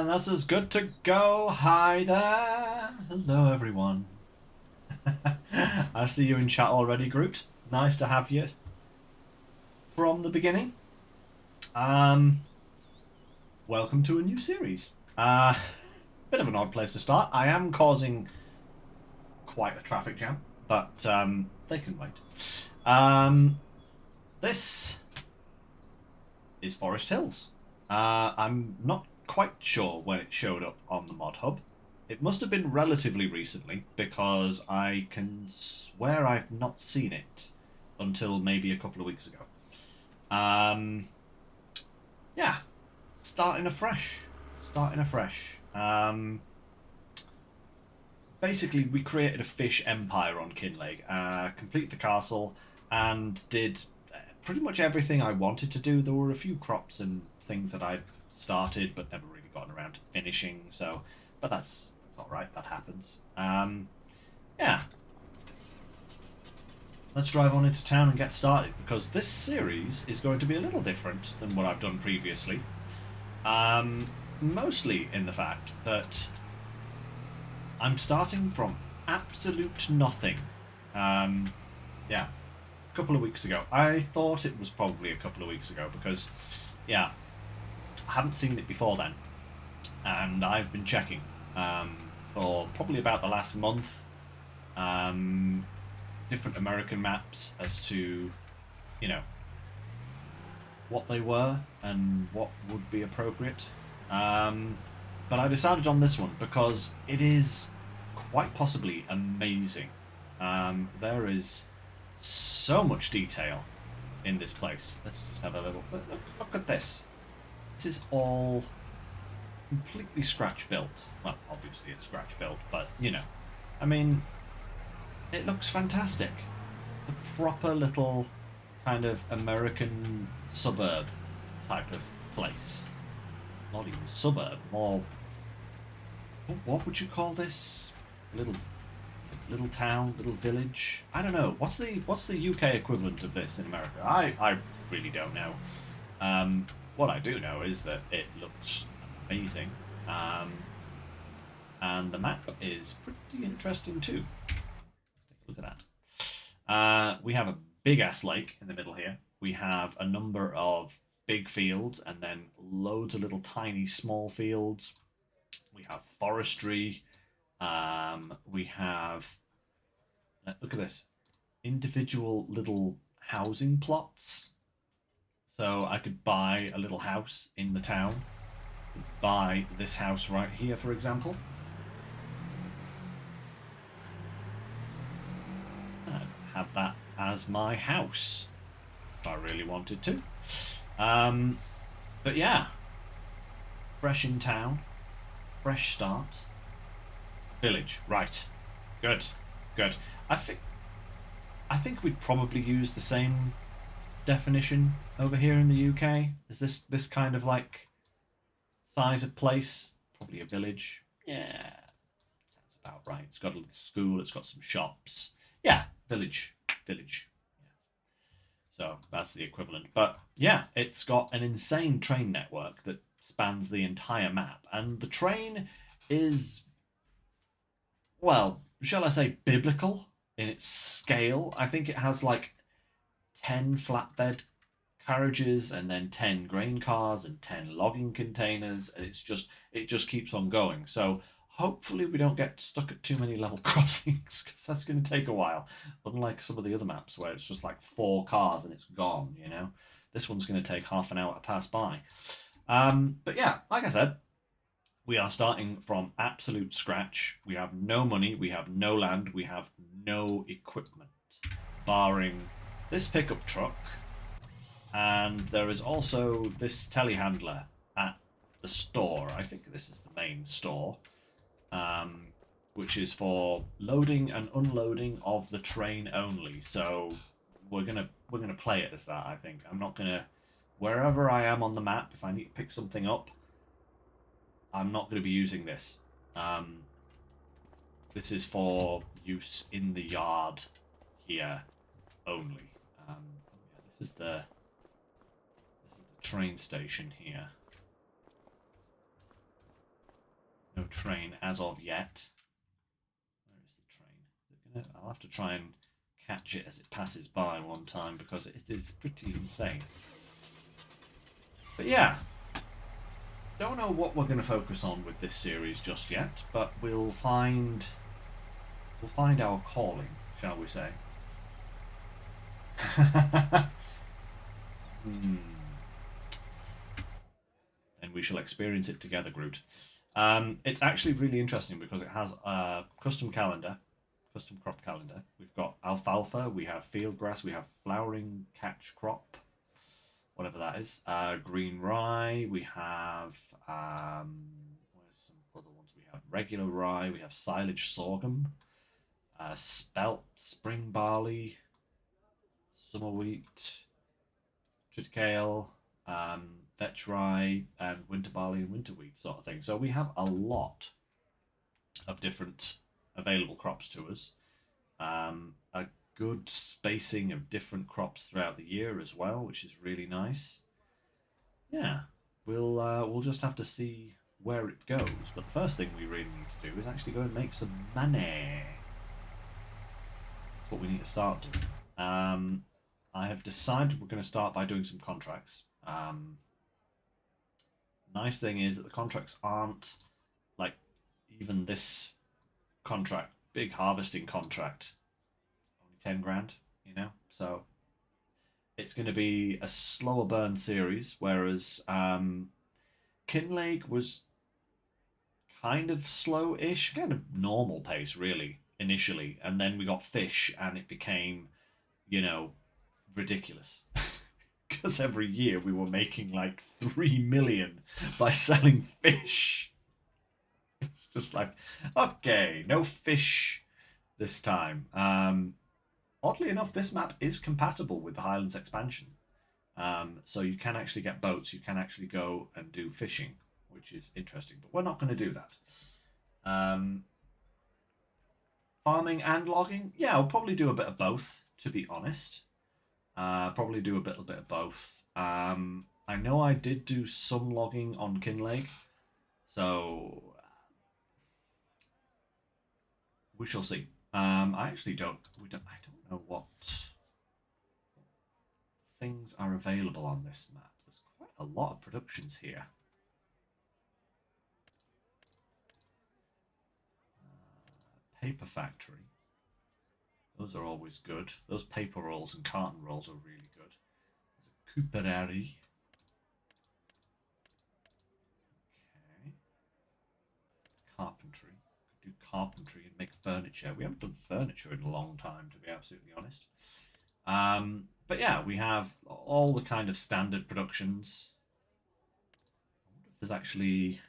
And that's as good to go. Hi there. Hello, everyone. I see you in chat already, Groot. Nice to have you from the beginning. Um, Welcome to a new series. Bit of an odd place to start. I am causing quite a traffic jam, but they can wait. This is Forest Hills. I'm not quite sure when it showed up on the mod hub. It must have been relatively recently because I can swear I've not seen it until maybe a couple of weeks ago. Um, yeah, starting afresh. Starting afresh. Basically, we created a fish empire on Kinlake, completed the castle, and did pretty much everything I wanted to do. There were a few crops and things that I'd started but never really gotten around to finishing. So, but that's all right. That happens. Yeah. Let's drive on into town and get started because this series is going to be a little different than what I've done previously. Mostly in the fact that I'm starting from absolute nothing. Yeah, a couple of weeks ago. I thought it was probably a couple of weeks ago because, yeah, I haven't seen it before then. And I've been checking for probably about the last month. Different American maps as to, you know, what they were and what would be appropriate. But I decided on this one because it is quite possibly amazing. There is so much detail in this place. Let's just have a little look at this. This is all completely scratch built. Well, obviously it's scratch built, but you know, I mean, it looks fantastic. A proper little kind of American suburb type of place. Not even suburb, more. What would you call this? Little town, little village. I don't know. What's the UK equivalent of this in America? I really don't know. What I do know is that it looks amazing, and the map is pretty interesting too. Let's take a look at that. We have a big ass lake in the middle here. We have a number of big fields and then loads of little tiny small fields. We have forestry. We have look at this, individual little housing plots. So I could buy a little house in the town. Buy this house right here, for example. I'd have that as my house if I really wanted to. But yeah, fresh in town, fresh start. Village, right? Good, good. I think I think we'd probably use the same definition over here in the UK. Is this kind of like size of place? Probably a village. Yeah, sounds about right. It's got a little school. It's got some shops. Yeah, village, village. Yeah. So that's the equivalent. But yeah, it's got an insane train network that spans the entire map, and the train is, well, shall I say, biblical in its scale. I think it has like 10 flatbed carriages and then 10 grain cars and 10 logging containers, and it just keeps on going. So hopefully we don't get stuck at too many level crossings because that's going to take a while, unlike some of the other maps where it's just like 4 cars and it's gone, you know. This one's going to take half an hour to pass by. But yeah, like I said, we are starting from absolute scratch. We have no money, we have no land, we have no equipment, barring this pickup truck. And there is also this telehandler at the store. I think this is the main store, which is for loading and unloading of the train only. So we're gonna play it as that. I think I'm not gonna, wherever I am on the map, if I need to pick something up, I'm not going to be using this. This is for use in the yard here only. Yeah, this is the train station here. train as of yet. Where is the train? Is it gonna... I'll have to try and catch it as it passes by one time because it is pretty insane. But yeah, don't know what we're going to focus on with this series just yet, but we'll find our calling, shall we say? And we shall experience it together, Groot. It's actually really interesting because it has a custom calendar, custom crop calendar. We've got alfalfa, we have field grass, we have flowering catch crop, whatever that is. Green rye, we have where's some other ones? We have regular rye, we have silage sorghum, spelt, spring barley, summer wheat, triticale, vetch rye, and winter barley and winter wheat sort of thing. So we have a lot of different available crops to us. A good spacing of different crops throughout the year as well, which is really nice. Yeah, we'll just have to see where it goes. But the first thing we really need to do is actually go and make some money. That's what we need to start doing. I have decided we're going to start by doing some contracts. Nice thing is that the contracts aren't like even this contract, big harvesting contract, only 10 grand, you know? So it's going to be a slower burn series, whereas Kinlake was kind of slow-ish, kind of normal pace, really, initially. And then we got fish, and it became, you know, ridiculous. Because every year we were making like 3 million by selling fish. It's just like, okay, no fish this time. Oddly enough, this map is compatible with the Highlands expansion. So you can actually get boats, you can actually go and do fishing, which is interesting. But we're not going to do that. Farming and logging? Yeah, I'll probably do a bit of both, to be honest. Probably do a little bit of both. I know I did do some logging on Kinlake, so we shall see. I actually don't. I don't know what things are available on this map. There's quite a lot of productions here. Paper factory. Those are always good. Those paper rolls and carton rolls are really good. There's a cooperary. Okay. Carpentry. Could do carpentry and make furniture. We haven't done furniture in a long time, to be absolutely honest. But yeah, we have all the kind of standard productions. I wonder if there's actually...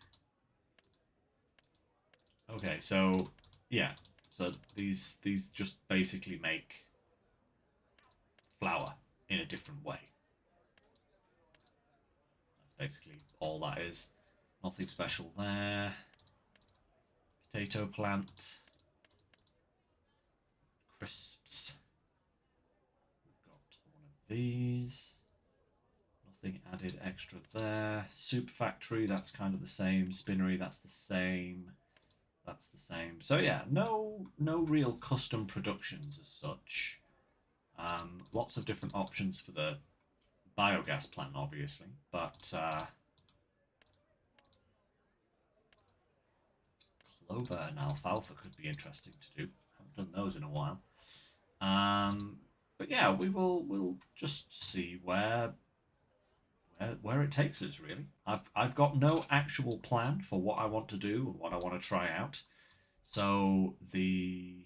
Okay, so yeah, so these just basically make flour in a different way. That's basically all that is. Nothing special there. Potato plant. Crisps. We've got one of these. Nothing added extra there. Soup factory, that's kind of the same. Spinnery, that's the same. That's the same. So yeah, no real custom productions as such. Lots of different options for the biogas plant, obviously, but clover and alfalfa could be interesting to do. Haven't done those in a while. But yeah, we'll just see where it takes us. Really, I've got no actual plan for what I want to do and what I want to try out. So the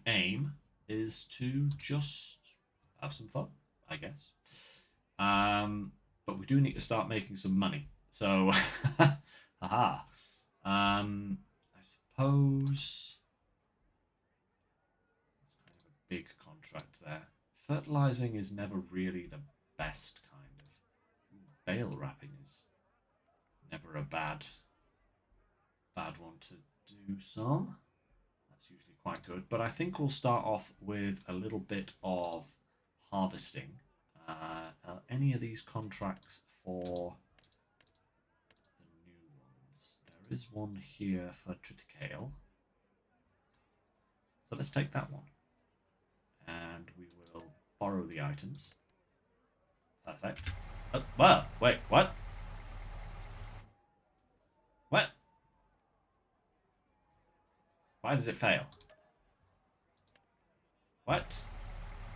aim is to just have some fun, I guess. But we do need to start making some money. So, haha. I suppose it's kind of a big contract there. Fertilizing is never really the best kind of. Bale wrapping is never a bad one to do some. That's usually quite good. But I think we'll start off with a little bit of harvesting. Any of these contracts for the new ones? is one here for Triticale. So let's take that one. And we will borrow the items. Perfect. Well, wait, what? What? Why did it fail? What?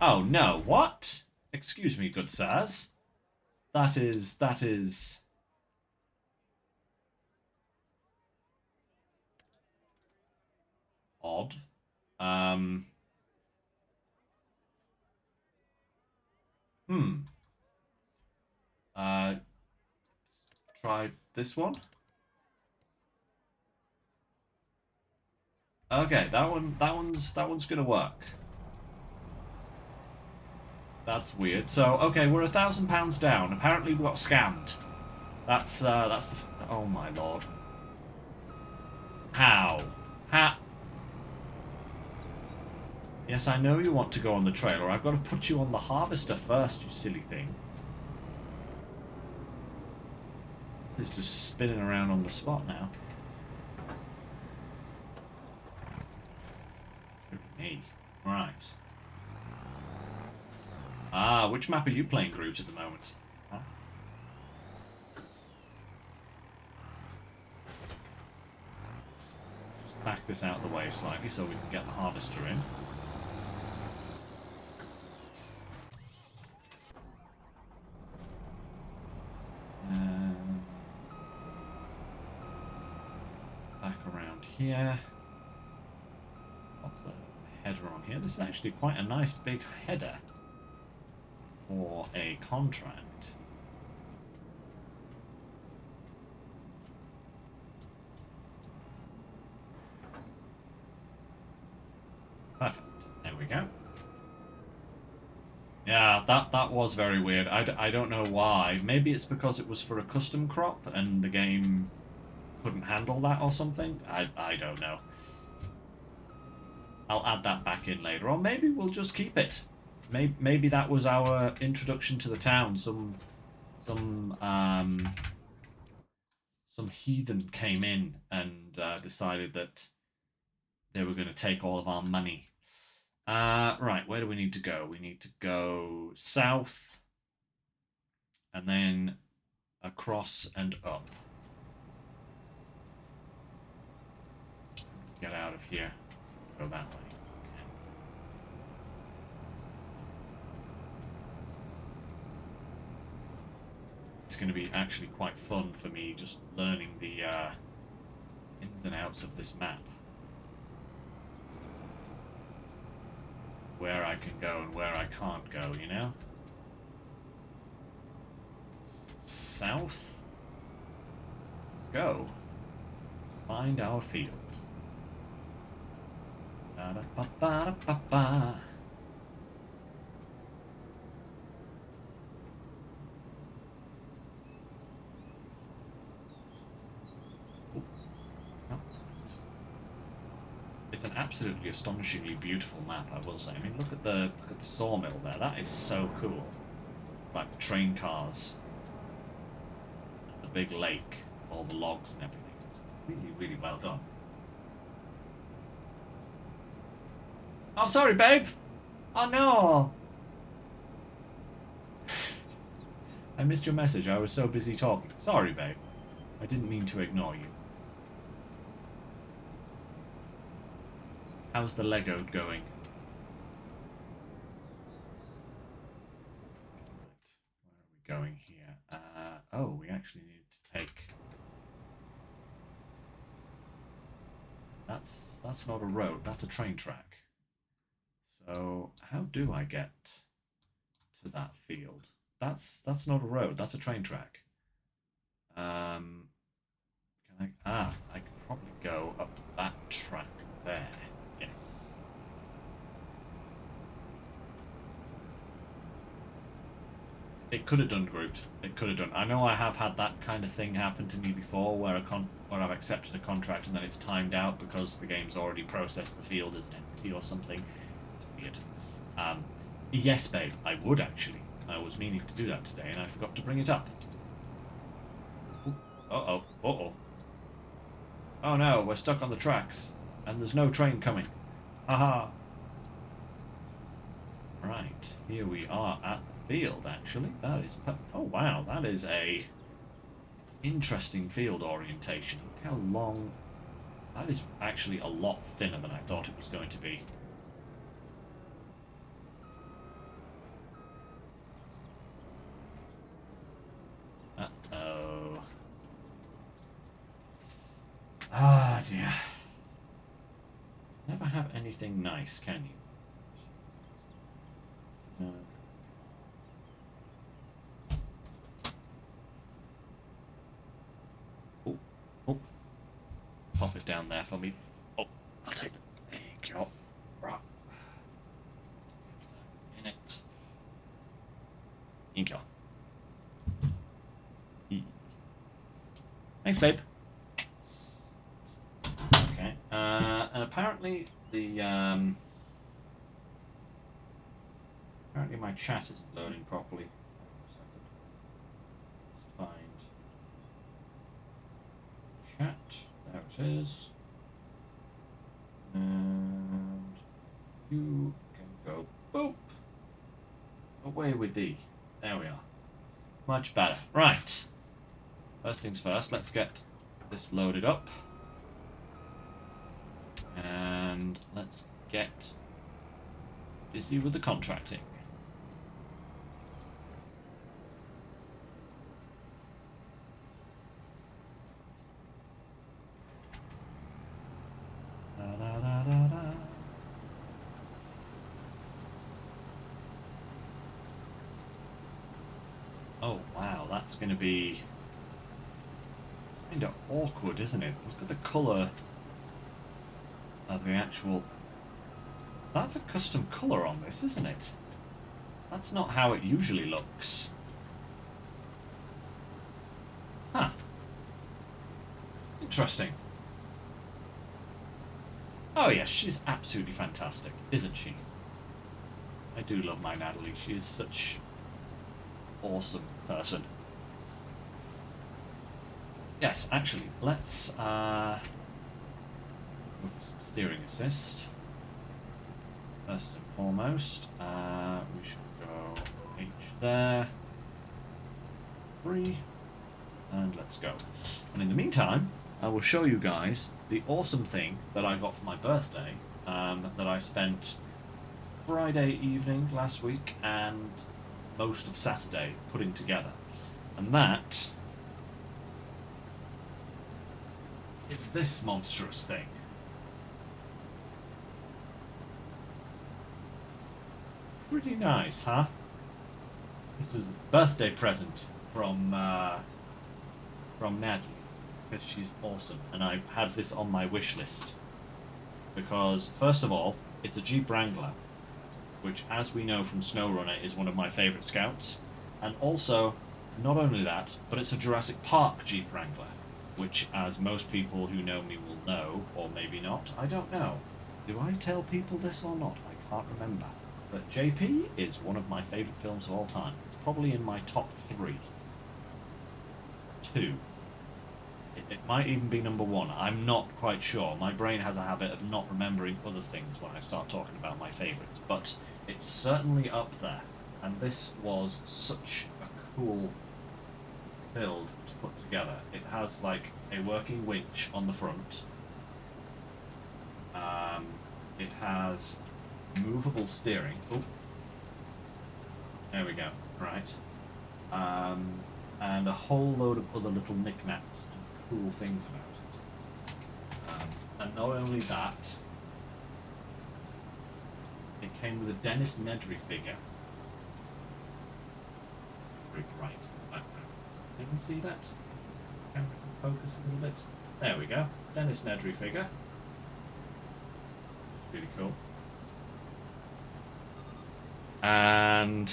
Oh, no, what? Excuse me, good sirs. That is... odd. Try this one. Okay, that one's gonna work. That's weird. So, okay, we're £1,000 down. Apparently we got scammed. That's the... Oh my lord. How? Yes, I know you want to go on the trailer. I've got to put you on the harvester first, you silly thing. It's just spinning around on the spot now. Me. Right. Ah, which map are you playing, Grooves, at the moment? Huh? Just back this out of the way slightly so we can get the harvester in. Back around here. Pop the header on here. This is actually quite a nice big header for a contract. Perfect. There we go. Yeah, that was very weird. I don't know why. Maybe it's because it was for a custom crop and the game couldn't handle that or something. I don't know. I'll add that back in later, or maybe we'll just keep it. Maybe that was our introduction to the town. Some heathen came in and decided that they were going to take all of our money. Right, where do we need to go? We need to go south and then across and up. Get out of here. Go that way. Okay. It's going to be actually quite fun for me just learning the ins and outs of this map. Where I can go and where I can't go, you know? South? Let's go. Find our field. Ba-da-ba-ba-da-ba-ba. It's an absolutely astonishingly beautiful map, I will say. I mean, look at the sawmill there. That is so cool. Like the train cars, and the big lake, all the logs and everything. It's really, really well done. Oh, sorry, babe. Oh no. I missed your message. I was so busy talking. Sorry, babe. I didn't mean to ignore you. How's the Lego going? Right, where are we going here? Oh, we actually need to take... That's not a road, that's a train track. So, how do I get to that field? That's not a road, that's a train track. Can I could probably go up that track there. Yes. It could have done, Groot. It could have done. I know I have had that kind of thing happen to me before, where I've accepted a contract and then it's timed out because the game's already processed the field as empty or something. It's weird. Yes, babe, I would actually. I was meaning to do that today and I forgot to bring it up. Uh-oh. Uh-oh. Oh no, we're stuck on the tracks. And there's no train coming. Haha. Right, here we are at the field, actually. That is... Oh, wow, that is a interesting field orientation. Look how long... That is actually a lot thinner than I thought it was going to be. Uh-oh. Ah, dear. Never have anything nice, can you? No. Oh, oh. Pop it down there for me. Oh, I'll take it. There you go. Right. In it. Inka. Thanks, babe. Okay. And apparently the apparently my chat isn't loading properly. Let's find chat. There it is. And you can go boop. Away with thee. There we are. Much better. Right. First things first, let's get this loaded up. And let's get busy with the contracting. Da, da, da, da, da. Oh wow, that's going to be kind of awkward, isn't it? Look at the colour of the actual... That's a custom colour on this, isn't it? That's not how it usually looks. Huh. Interesting. Oh yes, she's absolutely fantastic, isn't she? I do love my Natalie. She is such an awesome person. Yes, actually, let's go for some steering assist. First and foremost, we should go H there. 3. And let's go. And in the meantime, I will show you guys the awesome thing that I got for my birthday, that I spent Friday evening last week and most of Saturday putting together. And that is this monstrous thing. Pretty nice, huh? This was a birthday present from Natalie, because she's awesome, and I had this on my wish list because, first of all, it's a Jeep Wrangler, which, as we know from SnowRunner, is one of my favourite scouts, and also, not only that, but it's a Jurassic Park Jeep Wrangler, which, as most people who know me will know, or maybe not, I don't know. Do I tell people this or not? I can't remember. But JP is one of my favourite films of all time. It's probably in my top 3. 2. It might even be number 1. I'm not quite sure. My brain has a habit of not remembering other things when I start talking about my favourites. But it's certainly up there. And this was such a cool build to put together. It has like a working winch on the front. It has movable steering. Oh, there we go. Right. And a whole load of other little knickknacks and cool things about it. And not only that, it came with a Dennis Nedry figure. Right. Can you see that? Can we focus a little bit? There we go. Dennis Nedry figure. Really cool. And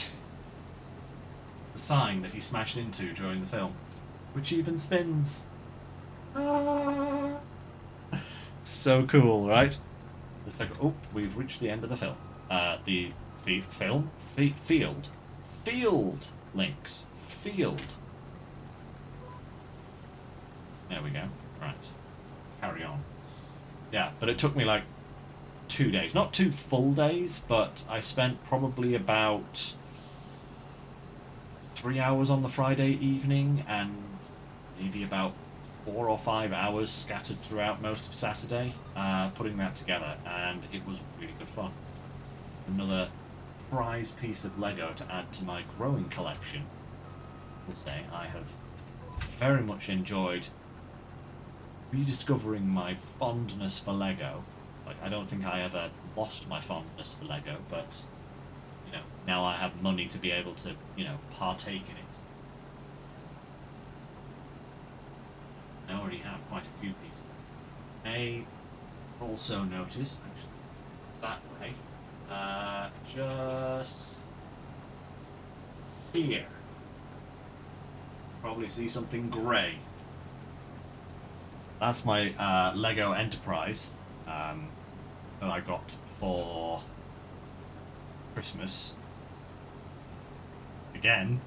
the sign that he smashed into during the film, which even spins. Ah! So cool, right? It's like, oh, we've reached the end of the film. Field Lynx. Field. There we go. Right. carry on. Yeah, but it took me like 2 days. Not 2 full days, but I spent probably about 3 hours on the Friday evening and maybe about 4 or 5 hours scattered throughout most of Saturday, putting that together, and it was really good fun. Another prize piece of Lego to add to my growing collection. I will say I have very much enjoyed rediscovering my fondness for Lego. Like, I don't think I ever lost my fondness for Lego, but now I have money to be able to partake in it. I already have quite a few pieces. I also notice, actually, that way, just here, probably see something grey. That's my Lego Enterprise that I got for Christmas. Again,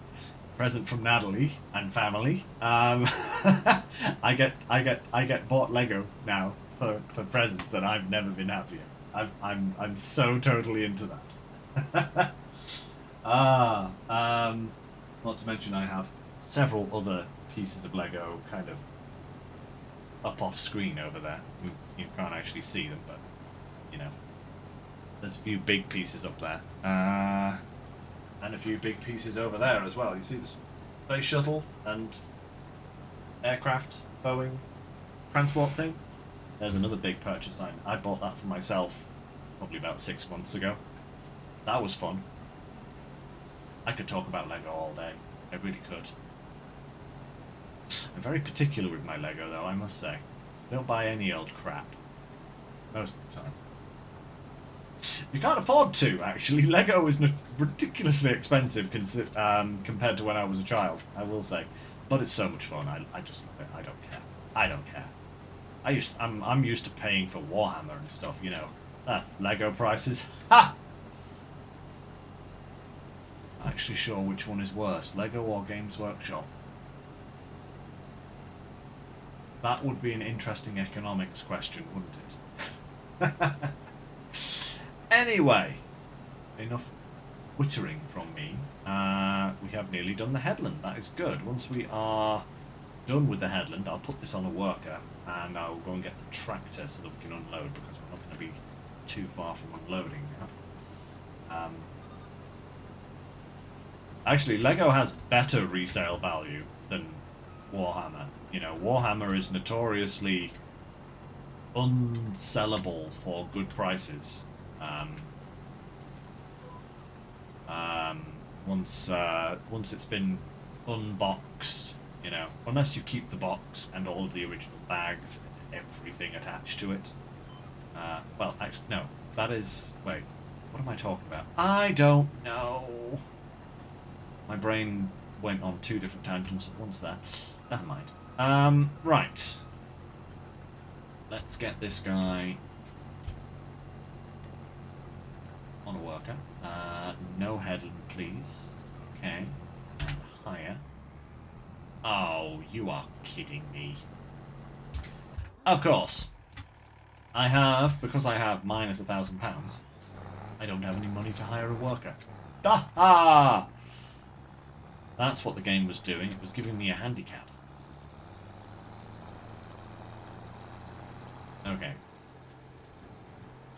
present from Natalie and family. I get bought Lego now for presents, and I've never been happier. I'm so totally into that. Not to mention I have several other pieces of Lego kind of up off screen over there. You can't actually see them, but there's a few big pieces up there, and a few big pieces over there as well. You see the space shuttle and aircraft, Boeing transport thing. There's another big purchase. I bought that for myself probably about 6 months ago. That was fun. I could talk about Lego all day. I really could. I'm very particular with my Lego, though, I must say. I don't buy any old crap. Most of the time. You can't afford to, actually. Lego is ridiculously expensive compared to when I was a child, I will say. But it's so much fun. I just love it. I don't care. I don't care. I'm used to paying for Warhammer and stuff, Lego prices. Ha! Not actually sure which one is worse, Lego or Games Workshop. That would be an interesting economics question, wouldn't it? Anyway, enough wittering from me. We have nearly done the headland. That is good. Once we are done with the headland, I'll put this on a worker and I'll go and get the tractor so that we can unload, because we're not going to be too far from unloading now. Actually, Lego has better resale value than Warhammer. Warhammer is notoriously unsellable for good prices. Once it's been unboxed, unless you keep the box and all of the original bags and everything attached to it. Well, actually, no. That is... Wait, what am I talking about? I don't know. My brain went on 2 different tangents at once there. Never mind. Right. Let's get this guy on a worker. No headland, please. Okay. And higher. Oh, you are kidding me. Of course. Because I have minus £1,000, I don't have any money to hire a worker. Ha! That's what the game was doing. It was giving me a handicap. Okay.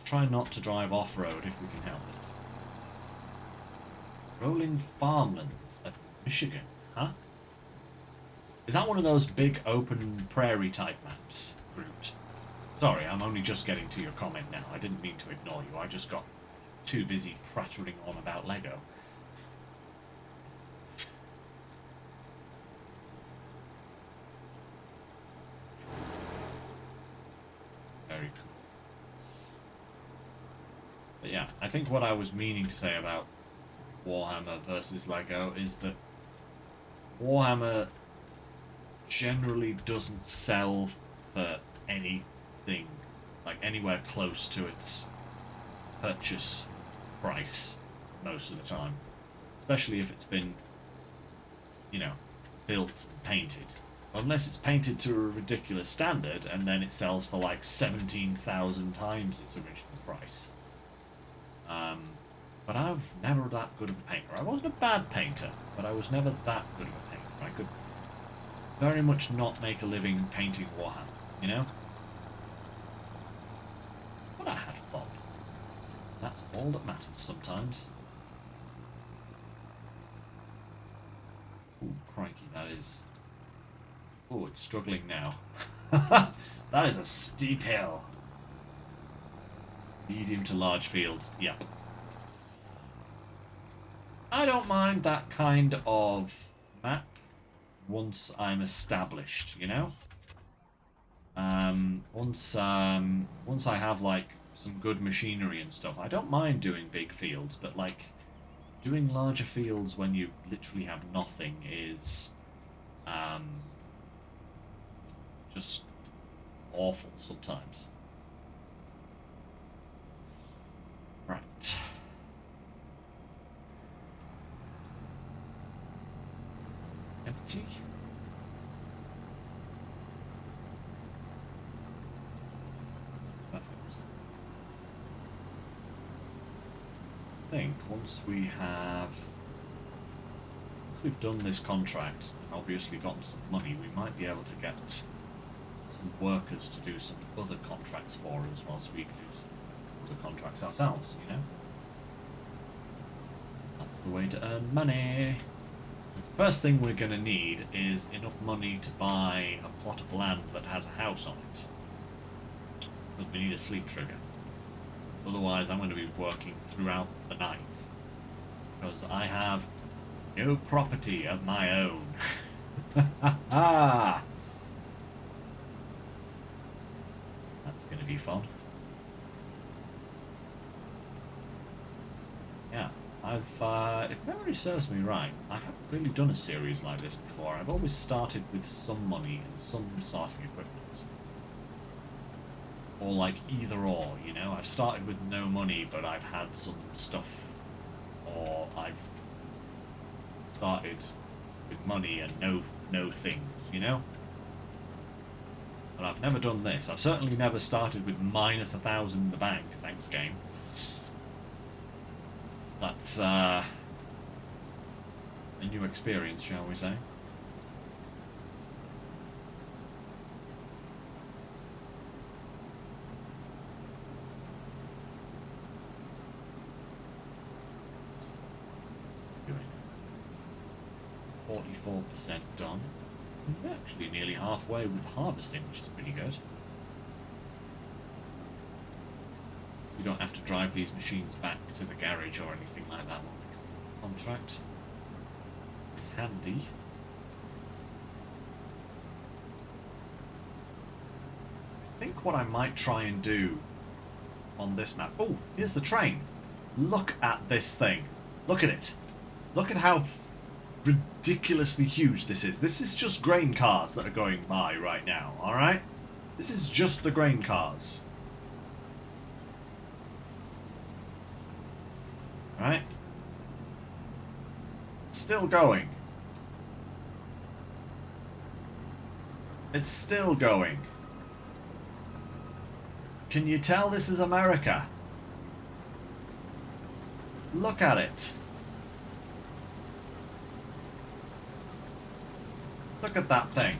Try not to drive off-road if we can help it. Rolling farmlands of Michigan, huh? Is that one of those big open prairie type maps, Groot? Sorry, I'm only just getting to your comment now. I didn't mean to ignore you. I just got too busy prattling on about Lego. Very cool. But yeah, I think what I was meaning to say about Warhammer versus Lego is that Warhammer generally doesn't sell for anything, like anywhere close to its purchase price most of the time. Especially if it's been, built and painted. Unless it's painted to a ridiculous standard, and then it sells for like 17,000 times its original price. But I was never that good of a painter. I wasn't a bad painter, but I was never that good of a painter. I could very much not make a living painting Warhammer, you know? But I had fun. That's all that matters sometimes. Ooh, crikey, that is... Ooh, it's struggling now. That is a steep hill. Medium to large fields, yep. I don't mind that kind of map once I'm established, you know? Once I have, like, some good machinery and stuff, I don't mind doing big fields, but, like, doing larger fields when you literally have nothing is, just awful sometimes. Right. Empty. Perfect. I think once we've done this contract and obviously gotten some money, we might be able to get some workers to do some other contracts for us whilst we can do some other contracts ourselves, you know? That's the way to earn money. First thing we're going to need is enough money to buy a plot of land that has a house on it. Because we need a sleep trigger. Otherwise I'm going to be working throughout the night. Because I have no property of my own. That's going to be fun. Yeah. If memory serves me right, I haven't really done a series like this before. I've always started with some money and some starting equipment. Or like either or, you know? I've started with no money, but I've had some stuff. Or I've started with money and no things, you know? But I've never done this. I've certainly never started with minus 1,000 in the bank, thanks game. That's a new experience, shall we say. Doing 44% done. We're actually nearly halfway with harvesting, which is pretty good. You don't have to drive these machines back to the garage or anything like that when we contract. It's handy. I think what I might try and do on this map... Oh, here's the train. Look at this thing. Look at it. Look at how ridiculously huge this is. This is just grain cars that are going by right now, alright? This is just the grain cars. Right? Still going. It's still going. Can you tell this is America? Look at it. Look at that thing.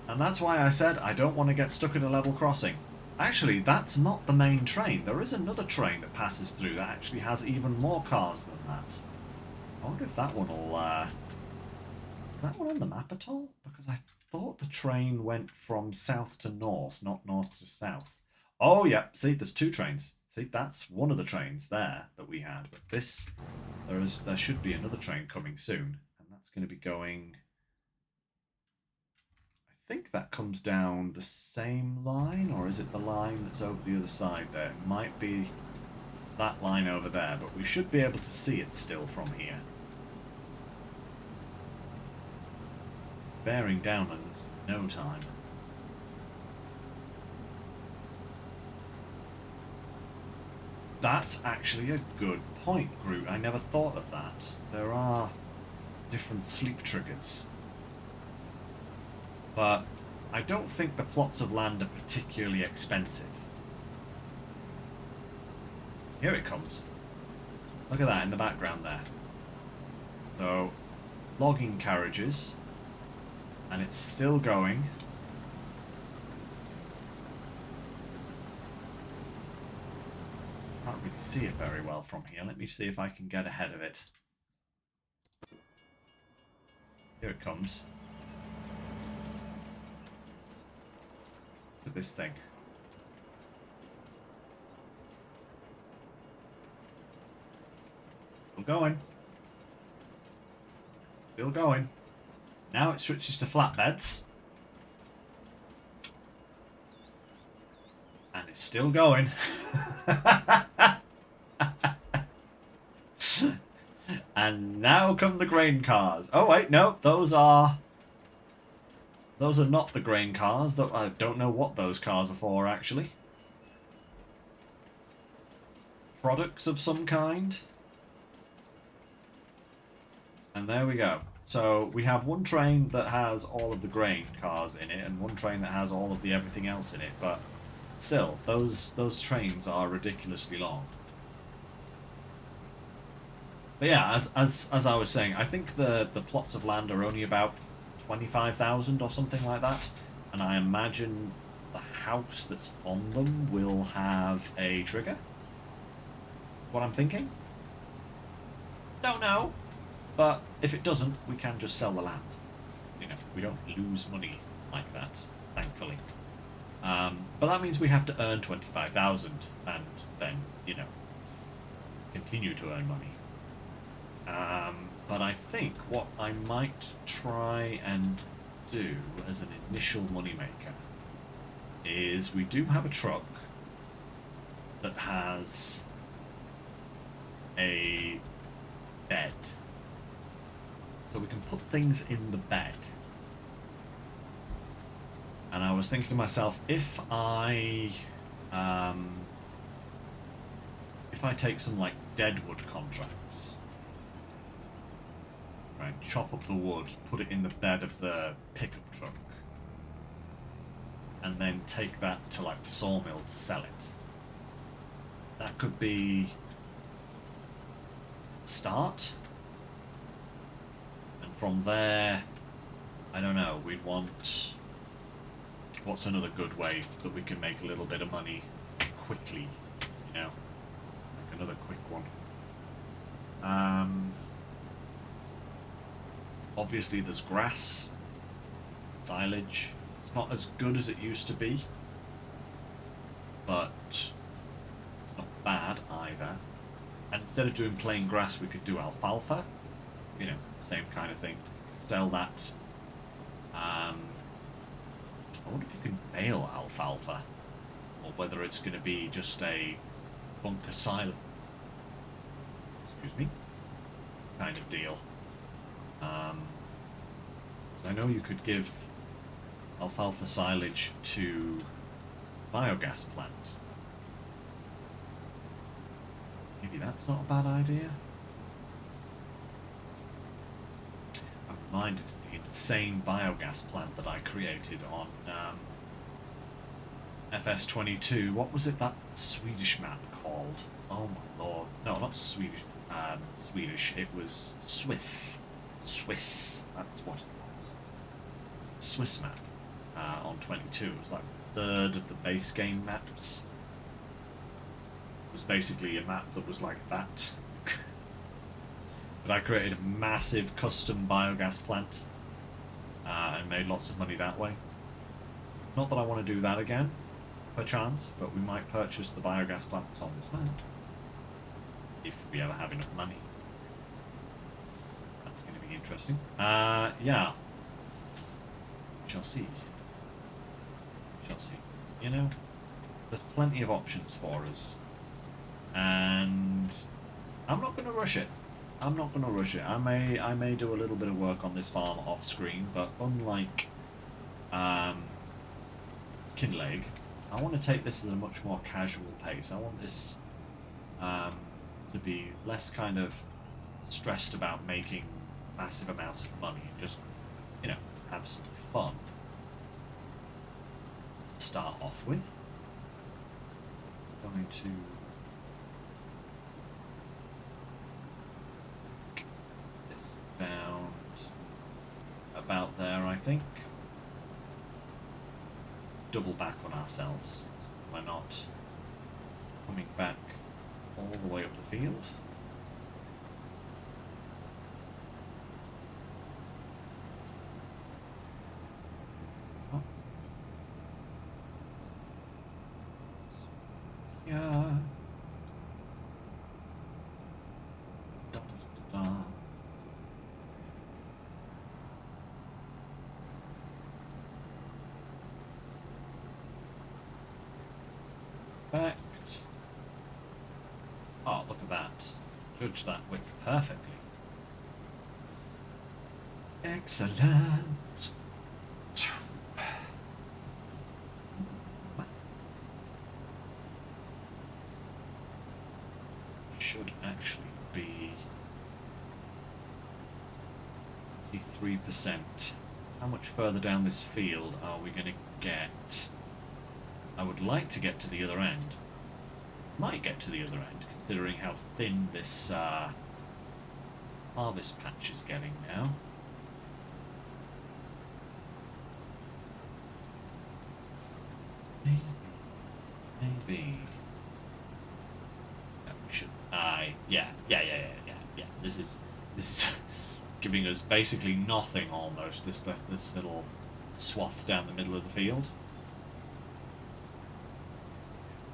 And that's why I said I don't want to get stuck in a level crossing. Actually, that's not the main train. There is another train that passes through that actually has even more cars than that. I wonder if that one will... Is that one on the map at all? Because I thought the train went from south to north, not north to south. Oh, yeah. See, there's two trains. See, that's one of the trains there that we had. But this... There should be another train coming soon. And that's going to be going... I think that comes down the same line, or is it the line that's over the other side there? It might be that line over there, but we should be able to see it still from here. Bearing down on this in no time. That's actually a good point, Groot. I never thought of that. There are different sleep triggers. But I don't think the plots of land are particularly expensive. Here it comes. Look at that in the background there. So, logging carriages. And it's still going. Can't really see it very well from here. Let me see if I can get ahead of it. Here it comes. Look at this thing. Still going. Still going. Now it switches to flatbeds. And it's still going. And now come the grain cars. Oh wait, no, those are not the grain cars. I don't know what those cars are for, actually. Products of some kind. And there we go. So we have one train that has all of the grain cars in it, and one train that has all of the everything else in it. But still, those trains are ridiculously long. But yeah, as I was saying, I think the plots of land are only about 25,000 or something like that, and I imagine the house that's on them will have a trigger. That's what I'm thinking. Don't know, but if it doesn't, we can just sell the land. You know, we don't lose money like that, thankfully. But that means we have to earn 25,000, and then, you know, continue to earn money. But I think what I might try and do as an initial moneymaker is we do have a truck that has a bed. So we can put things in the bed. And I was thinking to myself, if I take some like deadwood contracts, right, chop up the wood, put it in the bed of the pickup truck, and then take that to like the sawmill to sell it. That could be a start. And from there, I don't know, we'd want... What's another good way that we can make a little bit of money quickly, you know? Like another quick one. Obviously there's grass, silage. It's not as good as it used to be, but it's not bad either. And instead of doing plain grass, we could do alfalfa. You know, same kind of thing. Sell that. I wonder if you can bale alfalfa, or whether it's going to be just a bunker silage. Excuse me. Kind of deal. I know you could give alfalfa silage to biogas plant. Maybe that's not a bad idea. I'm reminded of the insane biogas plant that I created on FS22. What was it, that Swedish map called? Oh my lord. No, not Swedish. Swedish. It was Swiss. Swiss. That's what it was. Swiss map on 22. It was like the third of the base game maps. It was basically a map that was like that. But I created a massive custom biogas plant and made lots of money that way. Not that I want to do that again, perchance, but we might purchase the biogas plant that's on this map. If we ever have enough money. That's going to be interesting. Yeah. Shall see. Shall see. You know, there's plenty of options for us. And I'm not going to rush it. I'm not going to rush it. I may do a little bit of work on this farm off screen, but unlike Kinleg, I want to take this at a much more casual pace. I want this um, to be less kind of stressed about making massive amounts of money and just, you know, have some fun to start off with. Going to this down about there, I think. Double back on ourselves. We're not coming back all the way up the field. Oh. Yeah. Da, da, da, da. Backed. Oh, look at that. Judge that width perfectly. Excellent. Should actually be 3%. How much further down this field are we going to get? I would like to get to the other end. Might get to the other end, considering how thin this harvest patch is getting now. Maybe. Yeah, we should. Yeah. This is giving us basically nothing almost. This little swath down the middle of the field.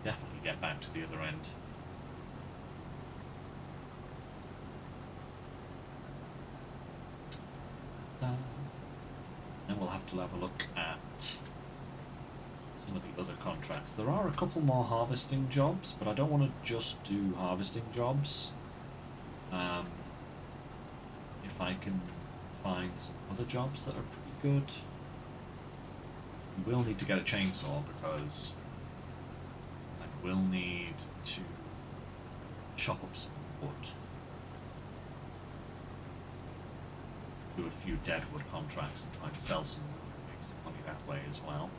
Definitely get back to the other end. Then we'll have to have a look at some of the other contracts. There are a couple more harvesting jobs, but I don't want to just do harvesting jobs. If I can find some other jobs that are pretty good. We will need to get a chainsaw because I will need to chop up some wood. Do a few deadwood contracts and try to sell some wood and make some money that way as well.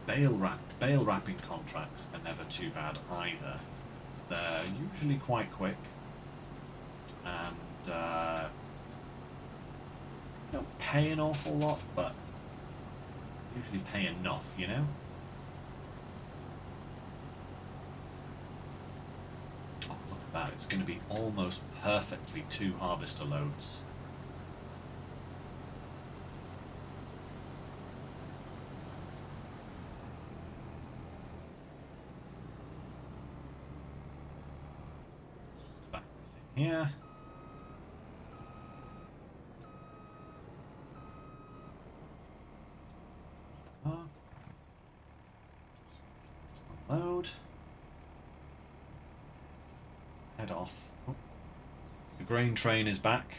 Bale wrapping contracts are never too bad either. They're usually quite quick and don't pay an awful lot, but usually pay enough, you know? Oh, look at that. It's going to be almost perfectly 2 harvester loads. Back this in here. Unload. Head off. Oh. The grain train is back.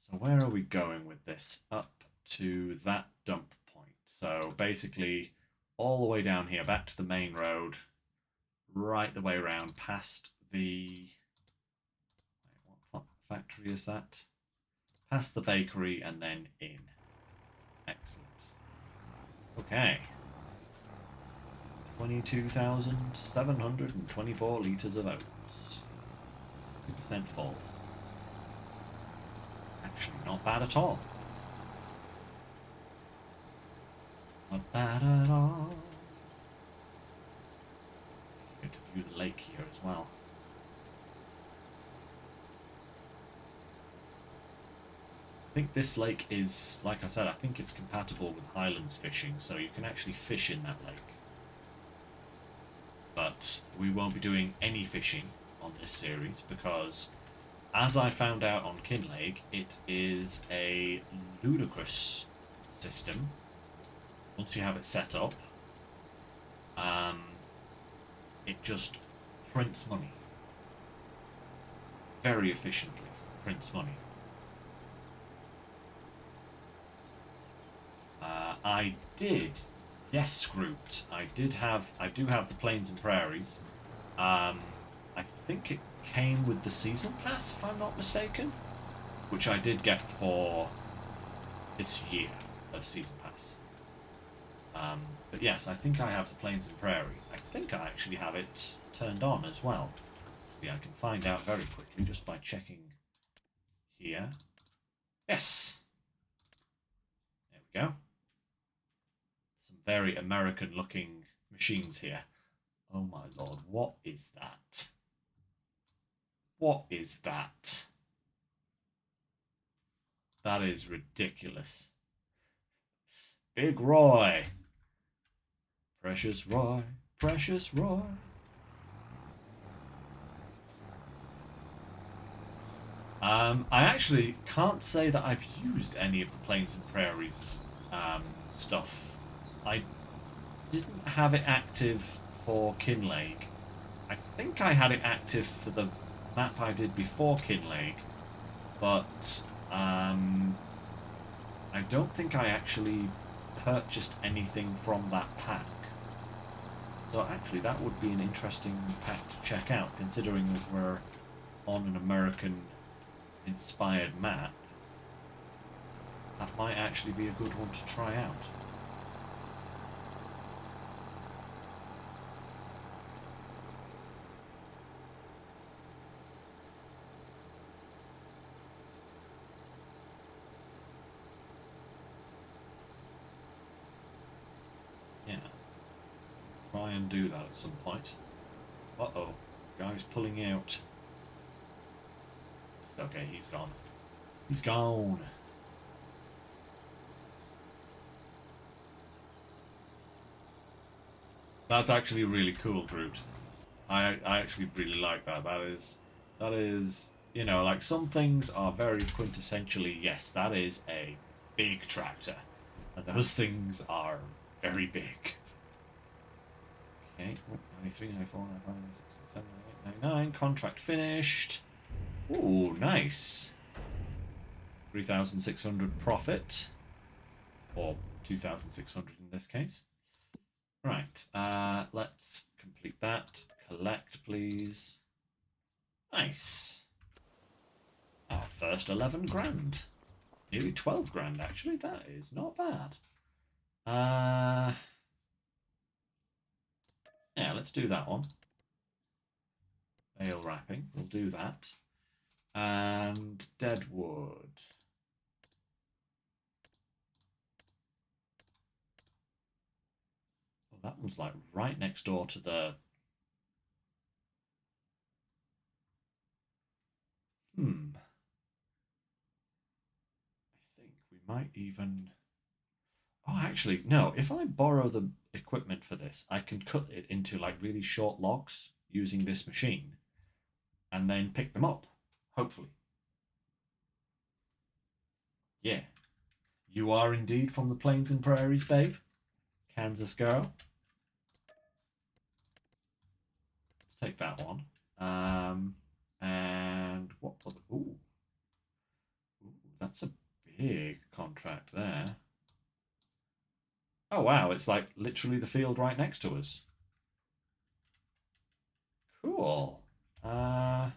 So where are we going with this? Up to that dump point. So basically all the way down here, back to the main road, right the way around past the... What factory is that? Past the bakery and then in. Excellent. Okay. 22,724 litres of oats. 50% full. Actually, not bad at all. Not bad at all. Good to view the lake here as well. I think this lake is, like I said, I think it's compatible with Highlands fishing, so you can actually fish in that lake. But we won't be doing any fishing on this series because, as I found out on Kinlake, it is a ludicrous system. Once you have it set up, it just prints money. Very efficiently prints money. I did Yes, Groot. I do have the Plains and Prairies. I think it came with the season pass, if I'm not mistaken, which I did get for this year of season pass. But yes, I think I have the Plains and Prairie. I think I actually have it turned on as well. Actually, I can find out very quickly just by checking here. Yes! There we go. Some very American looking machines here. Oh my lord, what is that? What is that? That is ridiculous. Big Roy. Precious Roy. Precious Roy. I actually can't say that I've used any of the Plains and Prairies stuff. I didn't have it active for Kinlake. I think I had it active for the map I did before Kinlake, but I don't think I actually purchased anything from that pack. So actually that would be an interesting pack to check out, considering that we're on an American inspired map. That might actually be a good one to try out. Yeah. Try and do that at some point. Uh-oh. Guy's pulling out. It's okay, he's gone. He's gone. That's actually really cool, Groot. I actually really like that. That is, you know, like some things are very quintessentially, yes, that is a big tractor. And those things are very big. Okay, 93, 94, 95, 96, 97, 98, 99. Contract finished. Ooh, nice. 3,600 profit. Or 2,600 in this case. Right, let's complete that. Collect, please. Nice. Our first 11 grand. Nearly 12 grand, actually. That is not bad. Yeah, let's do that one. Bale wrapping. We'll do that. And deadwood. Well, that one's like right next door to the... I think we might even... Oh, actually, no. If I borrow the equipment for this, I can cut it into like really short logs using this machine and then pick them up, hopefully. Yeah. You are indeed from the plains and prairies, babe. Kansas girl. Let's take that one. And what was it? Ooh, that's a big contract there. Oh, wow. It's like literally the field right next to us. Cool. Nice.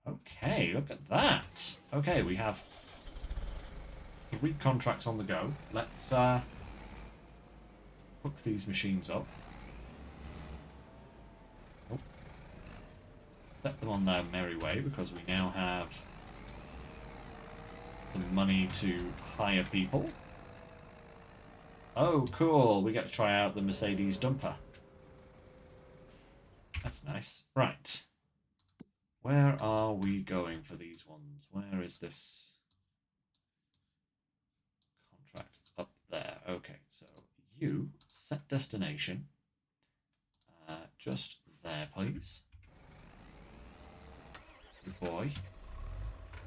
Okay, look at that. Okay, we have 3 contracts on the go. Let's hook these machines up. Oh. Set them on their merry way because we now have some money to hire people. Oh, cool. We get to try out the Mercedes dumper. That's nice. Right. Where are we going for these ones? Where is this contract? It's up there. Okay, so you set destination. Just there, please. Good boy.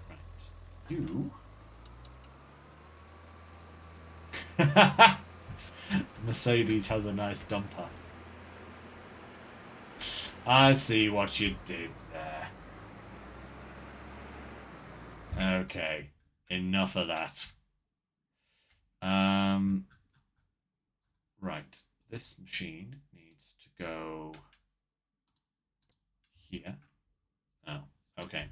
Right. You. Mercedes has a nice dumper. I see what you did there. Okay. Enough of that. Right. This machine needs to go here. Oh, okay.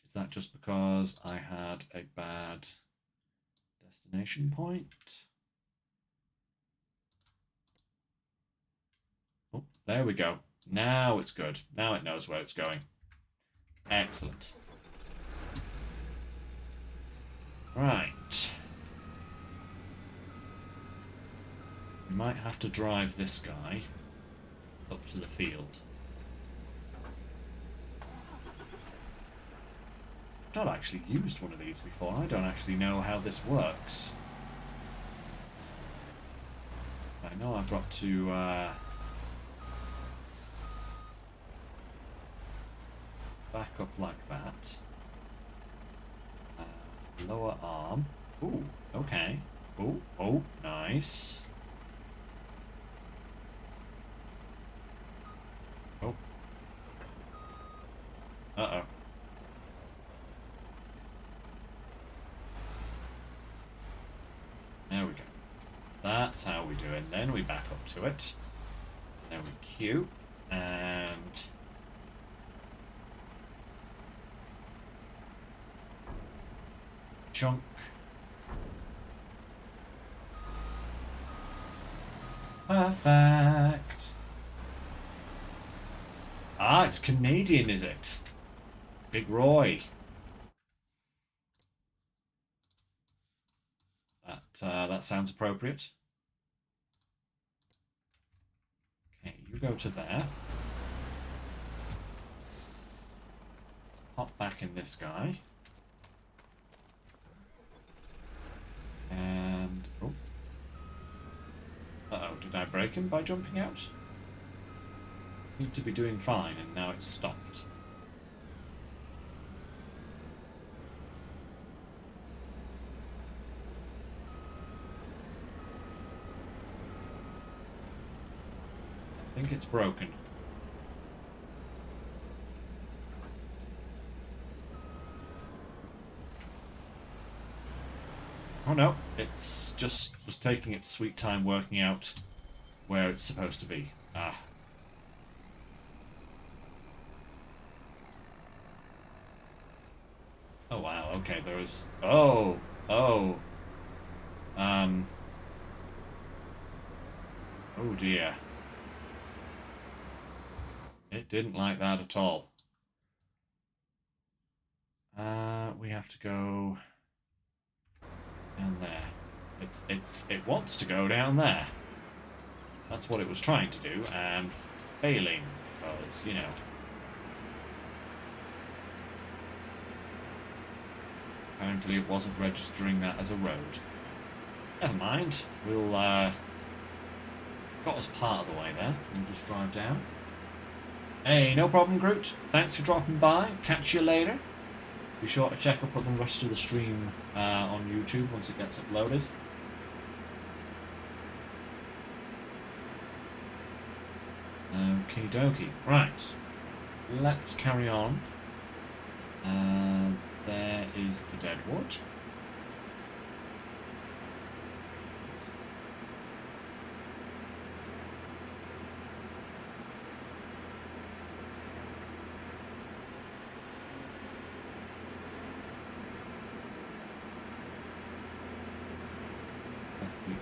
Is that just because I had a bad destination point? Oh, there we go. Now it's good. Now it knows where it's going. Excellent. Right. We might have to drive this guy up to the field. I've not actually used one of these before. I don't actually know how this works. I know I've got to back up like that. Lower arm. Ooh, okay. Ooh, oh, nice. Oh. Uh-oh. There we go. That's how we do it. Then we back up to it. Then we queue. And... chunk. Perfect. Ah, it's Canadian, is it? Big Roy. That sounds appropriate. Okay, you go to there. Hop back in this guy. And... oh. Uh-oh, did I break him by jumping out? Seemed to be doing fine, and now it's stopped. I think it's broken. Oh no, it's just was taking its sweet time working out where it's supposed to be. Ah. Oh wow, okay, there is... oh, oh. Oh dear. It didn't like that at all. We have to go down there. It wants to go down there. That's what it was trying to do, and failing, because, you know. Apparently it wasn't registering that as a road. Never mind. We'll, got us part of the way there. We'll just drive down. Hey, no problem, Groot. Thanks for dropping by. Catch you later. Be sure to check up on the rest of the stream on YouTube once it gets uploaded. Okie dokie. Right. Let's carry on. There is the dead wood.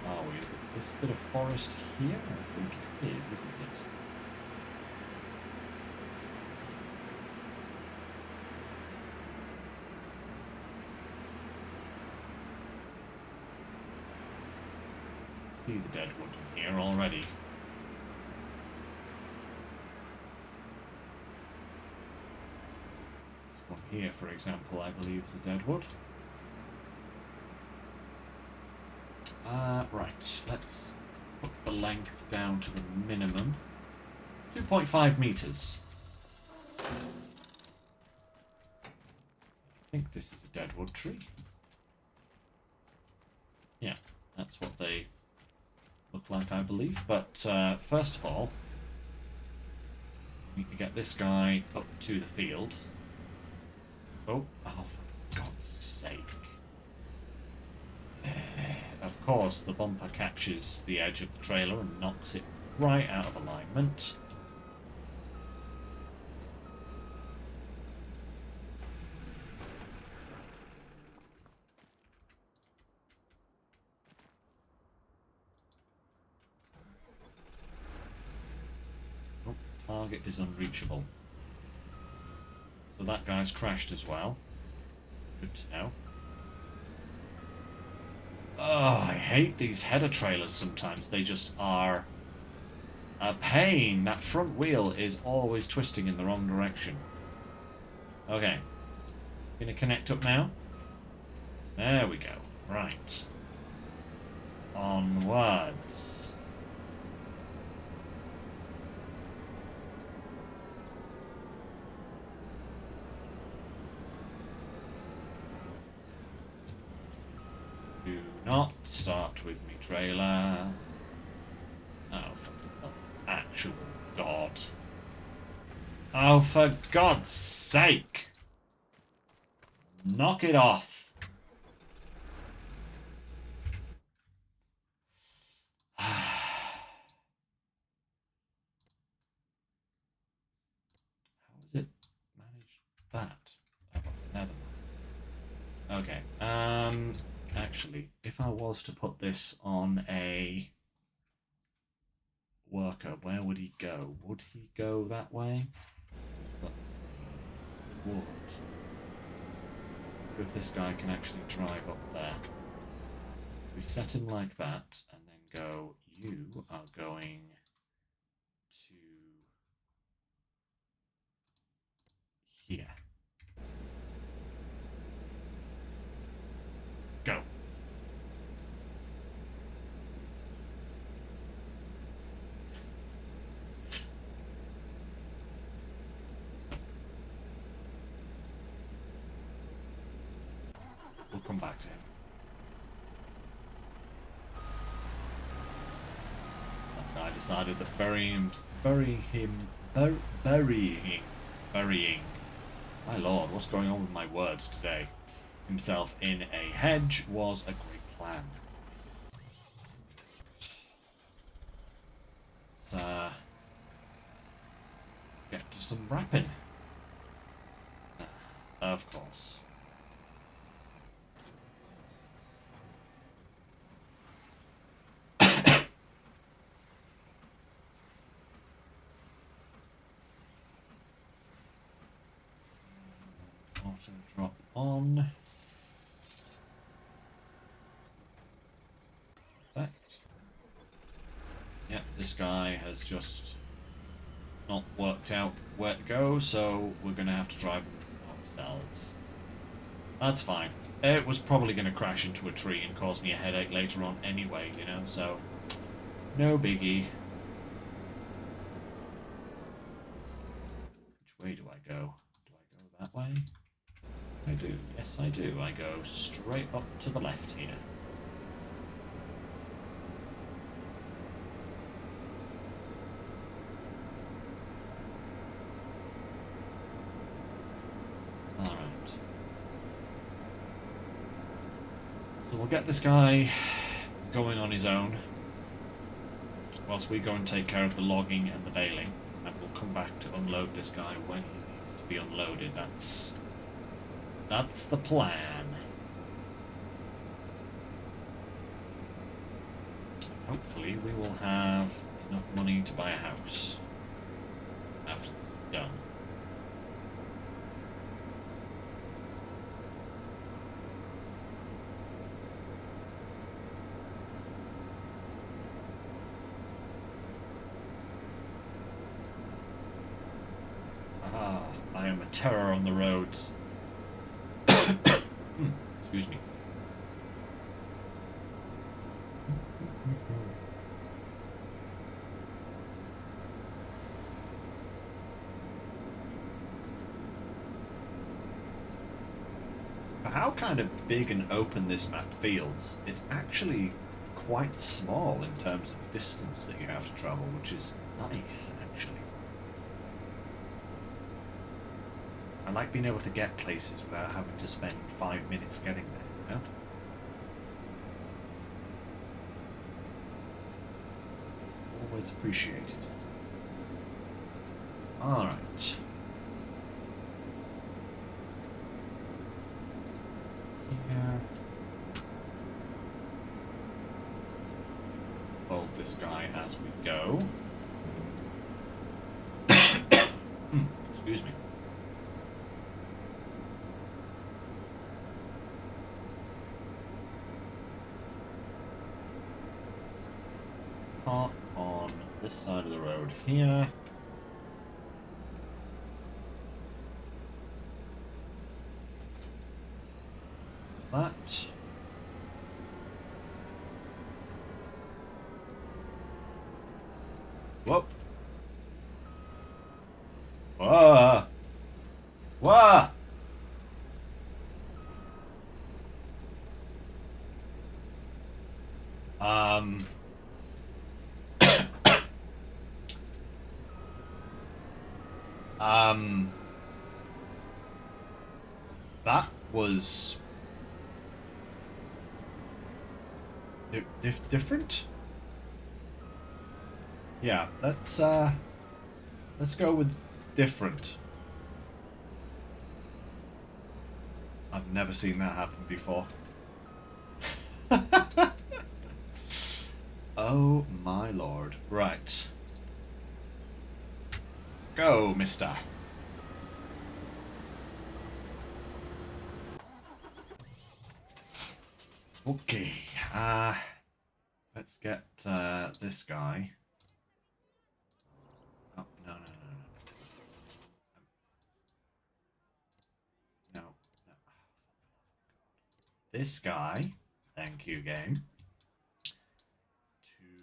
Are we? Is it this bit of forest here? I think it is, isn't it? See the dead wood in here already. This one here, for example, I believe is a dead wood. Right, let's put the length down to the minimum. 2.5 meters. I think this is a deadwood tree. Yeah, that's what they look like, I believe. But first of all, need to get this guy up to the field. Oh, for God's sake. Of course, the bumper catches the edge of the trailer and knocks it right out of alignment. Oh, target is unreachable. So that guy's crashed as well. Good to know. Oh, I hate these header trailers sometimes. They just are a pain. That front wheel is always twisting in the wrong direction. Okay. Gonna connect up now. There we go. Right. Onwards. Do not start with me, trailer. Oh, for the love of actual God. Oh, for God's sake! Knock it off. How has it managed that? Oh, never mind. Okay. Actually, if I was to put this on a worker, where would he go? Would he go that way? But he would. If this guy can actually drive up there. We set him like that, and then go, you are going to here. Go. We'll come back to him. That guy decided that burying, my lord, what's going on with my words today? Himself in a hedge was a great plan. Let's get to some wrapping. Of course. Auto drop on. Perfect. Yep, this guy has just not worked out where to go, so we're going to have to drive him ourselves. That's fine. It was probably going to crash into a tree and cause me a headache later on anyway, you know, so no biggie. Which way do I go? Do I go that way? I do. Yes, I do. I go straight up to the left here. Alright. So we'll get this guy going on his own, whilst we go and take care of the logging and the baling, and we'll come back to unload this guy when he needs to be unloaded. That's the plan. Hopefully we will have enough money to buy a house after this is done. Ah, I am a terror on the roads. Excuse me. For how kind of big and open this map feels, it's actually quite small in terms of distance that you have to travel, which is nice, actually. I like being able to get places without having to spend 5 minutes getting there, you know? Always appreciated. Alright. Yeah. Fold this guy as we go. Excuse me. Park on this side of the road here. That. Whoop. Whoa. Whoa. That was different. Yeah, let's go with different. I've never seen that happen before. Oh my lord. Right. Go, mister. Okay. Let's get this guy. Oh, no. No. This guy. Thank you, game.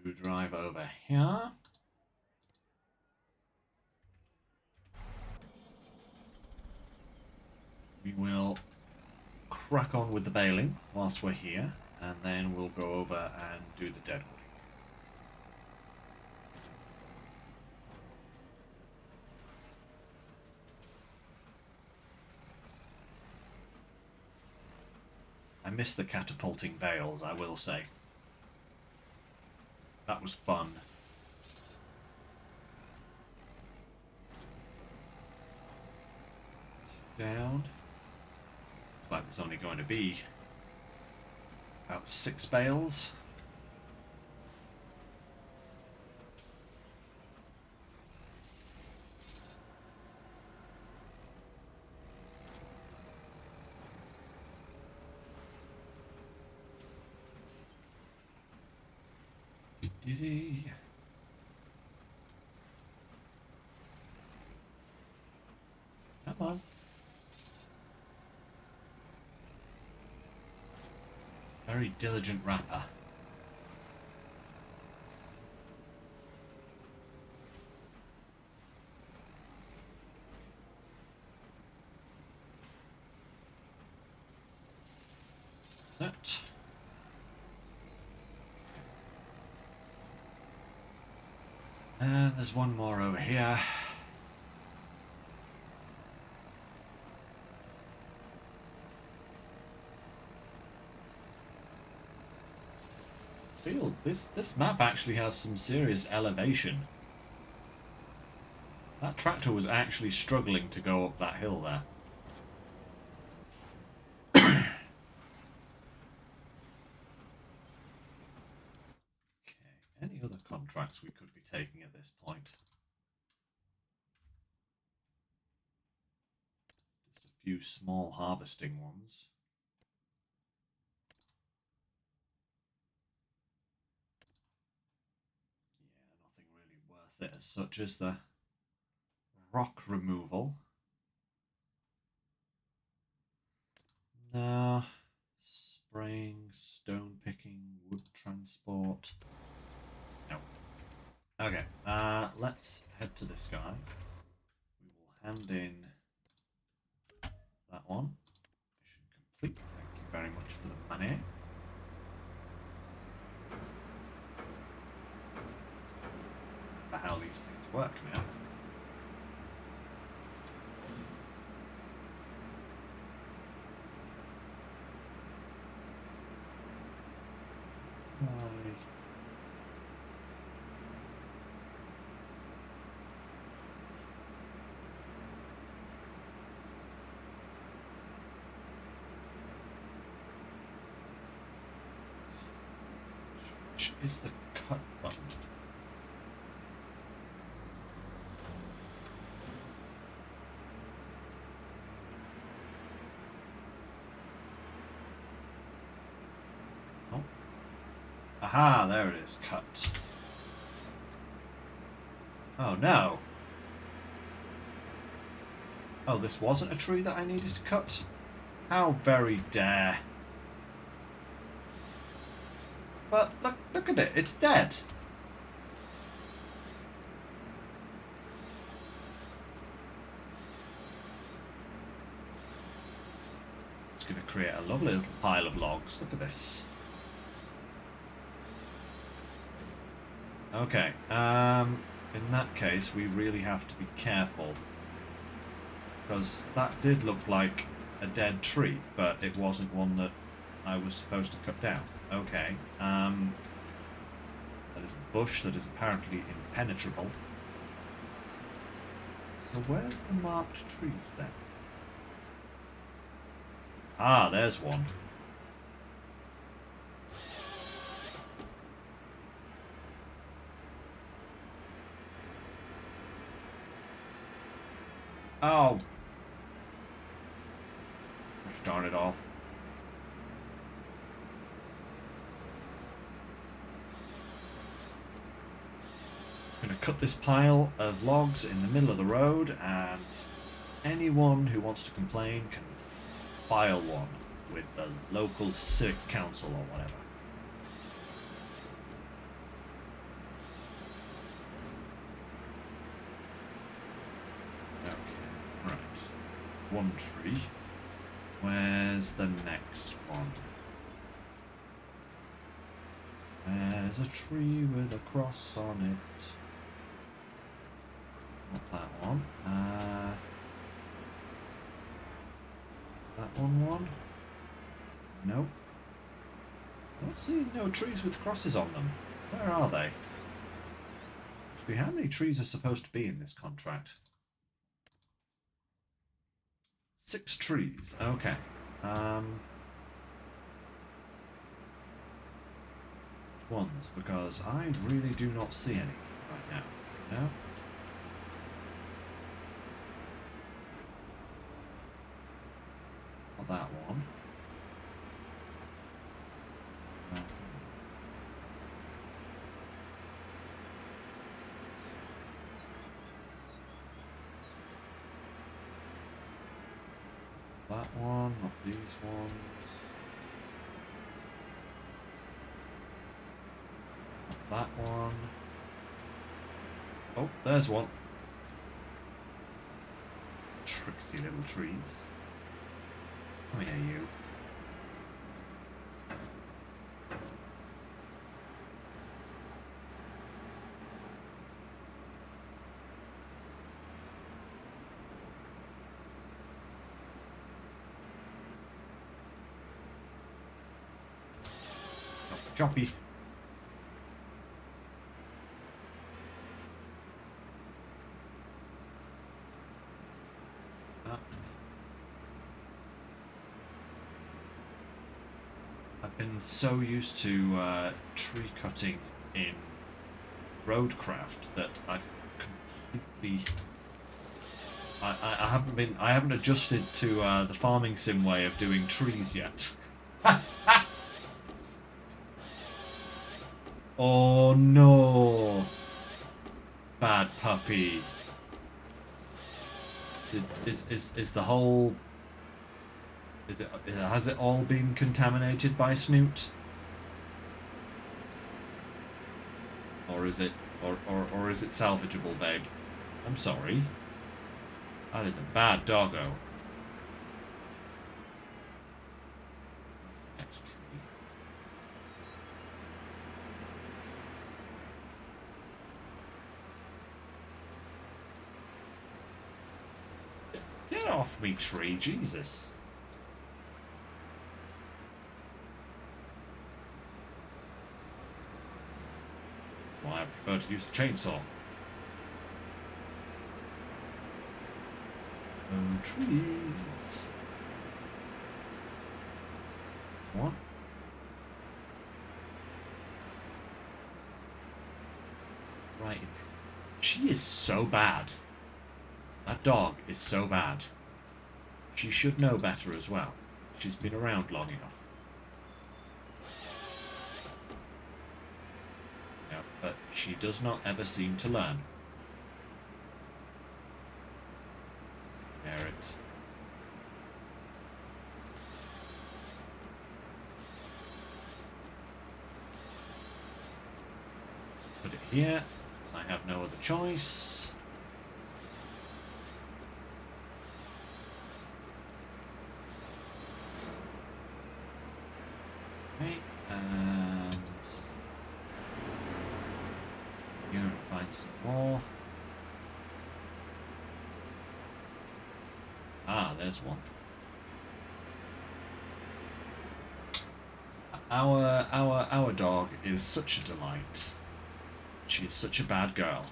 To drive over here. We will crack on with the baling whilst we're here, and then we'll go over and do the deadwood. I miss the catapulting bales, I will say. That was fun. Down. Like there's only going to be about 6 bales. Come on. Very diligent rapper. That. And there's one more over here. This map actually has some serious elevation. That tractor was actually struggling to go up that hill there. Okay, any other contracts we could be taking at this point? Just a few small harvesting ones. Nothing really worth it as such as the rock removal. No. Spraying, stone picking, wood transport. No. Okay, let's head to this guy. We will hand in that one. Mission complete. Thank you very much for the money. For how these things work now. Which is the cut button? Oh. Aha, there it is. Cut. Oh no. Oh, this wasn't a tree that I needed to cut? How very dare. But look at it, it's dead. It's going to create a lovely little pile of logs. Look at this. Okay, in that case we really have to be careful. Because that did look like a dead tree, but it wasn't one that I was supposed to cut down. Okay, that is a bush that is apparently impenetrable. So where's the marked trees then? Ah, there's one. Oh. Gosh darn it all. I'm going to cut this pile of logs in the middle of the road, and anyone who wants to complain can file one with the local civic council or whatever. Okay, right. One tree. Where's the next one? There's a tree with a cross on it. Not that one. Is that one? Nope. I don't see no trees with crosses on them. Where are they? How many trees are supposed to be in this contract? 6 trees. Okay. Which ones? Because I really do not see any right now. No? Not that one. No. That one, not these ones. Not that one. Oh, there's one. Tricksy little trees. Come here, you. Choppy. I've been so used to tree cutting in Roadcraft that I've completely I haven't adjusted to the farming sim way of doing trees yet. Oh no! Bad puppy. Is the whole... has it all been contaminated by Snoot? Or is it or is it salvageable, babe? I'm sorry. That is a bad doggo. Next tree. Get off me, tree, Jesus. That's why I prefer to use a chainsaw. No trees. One. right in. She is so bad. That dog is so bad. She should know better as well. She's been around long enough. No, but she does not ever seem to learn. Merit. Put it here. I have no other choice. Okay, and here and find some more. Ah, there's one. Our dog is such a delight. She is such a bad girl.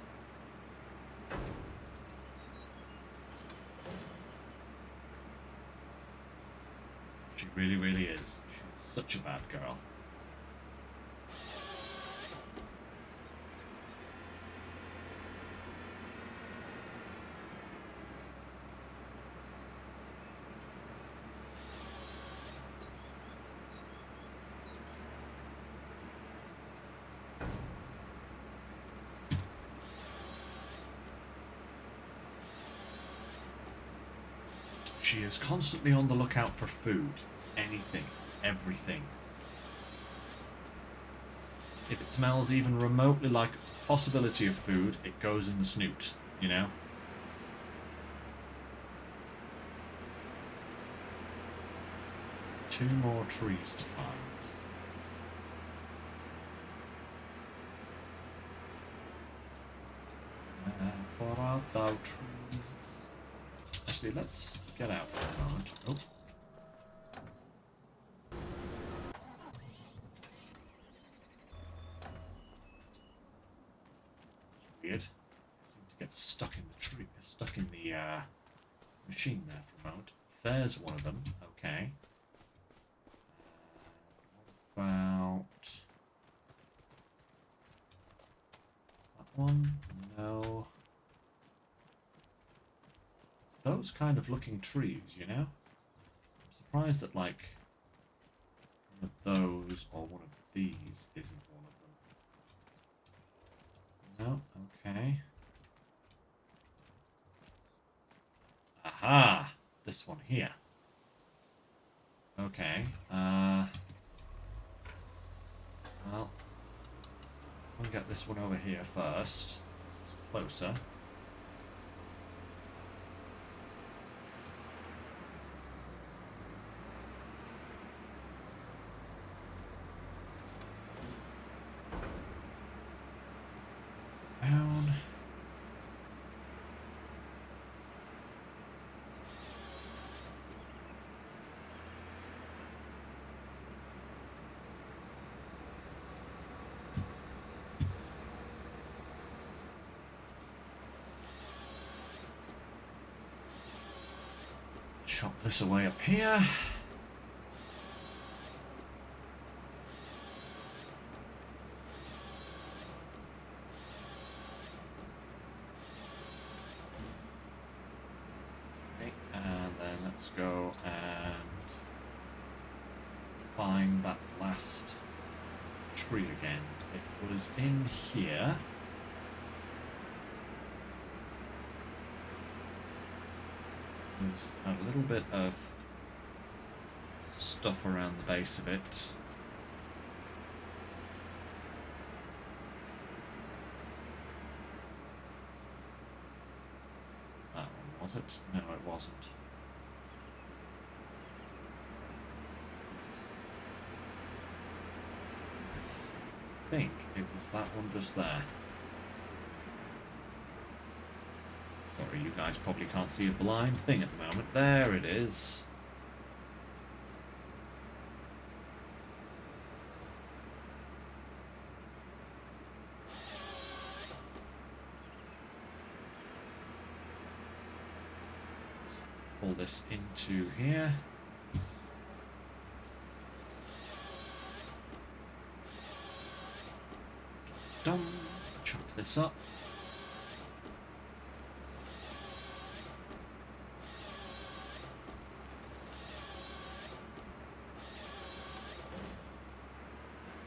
She really, really is. She's such a bad girl. She is constantly on the lookout for food. Anything. Everything. If it smells even remotely like a possibility of food, it goes in the snoot, you know? Two more trees to find. For art thou trees. Actually, let's get out for a moment. Oh. Weird. I seem to get stuck in the tree, stuck in the machine there for a moment. There's one of them. Okay. What about that one? No. It's those kind of looking trees, you know? I'm surprised that, like, one of those or one of these isn't one of them. No? Okay. Aha! This one here. Okay. Well, I'll get this one over here first. It's closer. Down. Chop this away up here. Okay, and then let's go and find that last tree again. It was in here. There's a little bit of stuff around the base of it. That one, was it? No, it wasn't. I think it was that one just there. Sorry, you guys probably can't see a blind thing at the moment. There it is. Pull this into here. Dum. chop this up.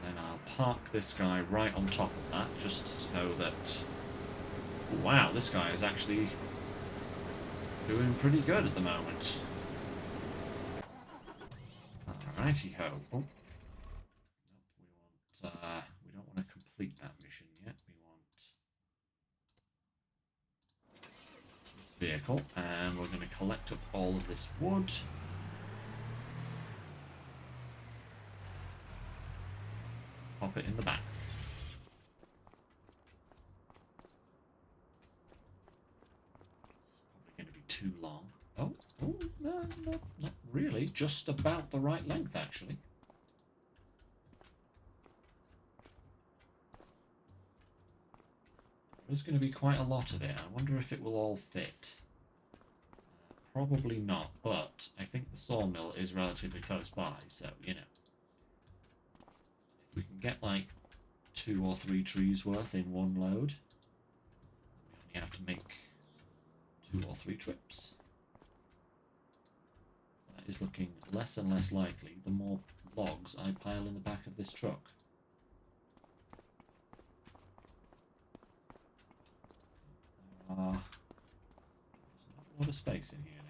Then I'll park this guy right on top of that, just so that... Wow, this guy is actually doing pretty good at the moment. Alrighty ho. Oh. Nope, we don't want to complete that mission yet. We want this vehicle, and we're going to collect up all of this wood. Pop it in the back. It's probably going to be too long. Oh, no, not really. Just about the right length, actually. There's going to be quite a lot of it. I wonder if it will all fit. Probably not, but I think the sawmill is relatively close by, so, you know. If we can get, like, 2 or 3 trees worth in one load, we only have to make 2 or 3 trips. That is looking less and less likely the more logs I pile in the back of this truck. There's not a lot of space in here now.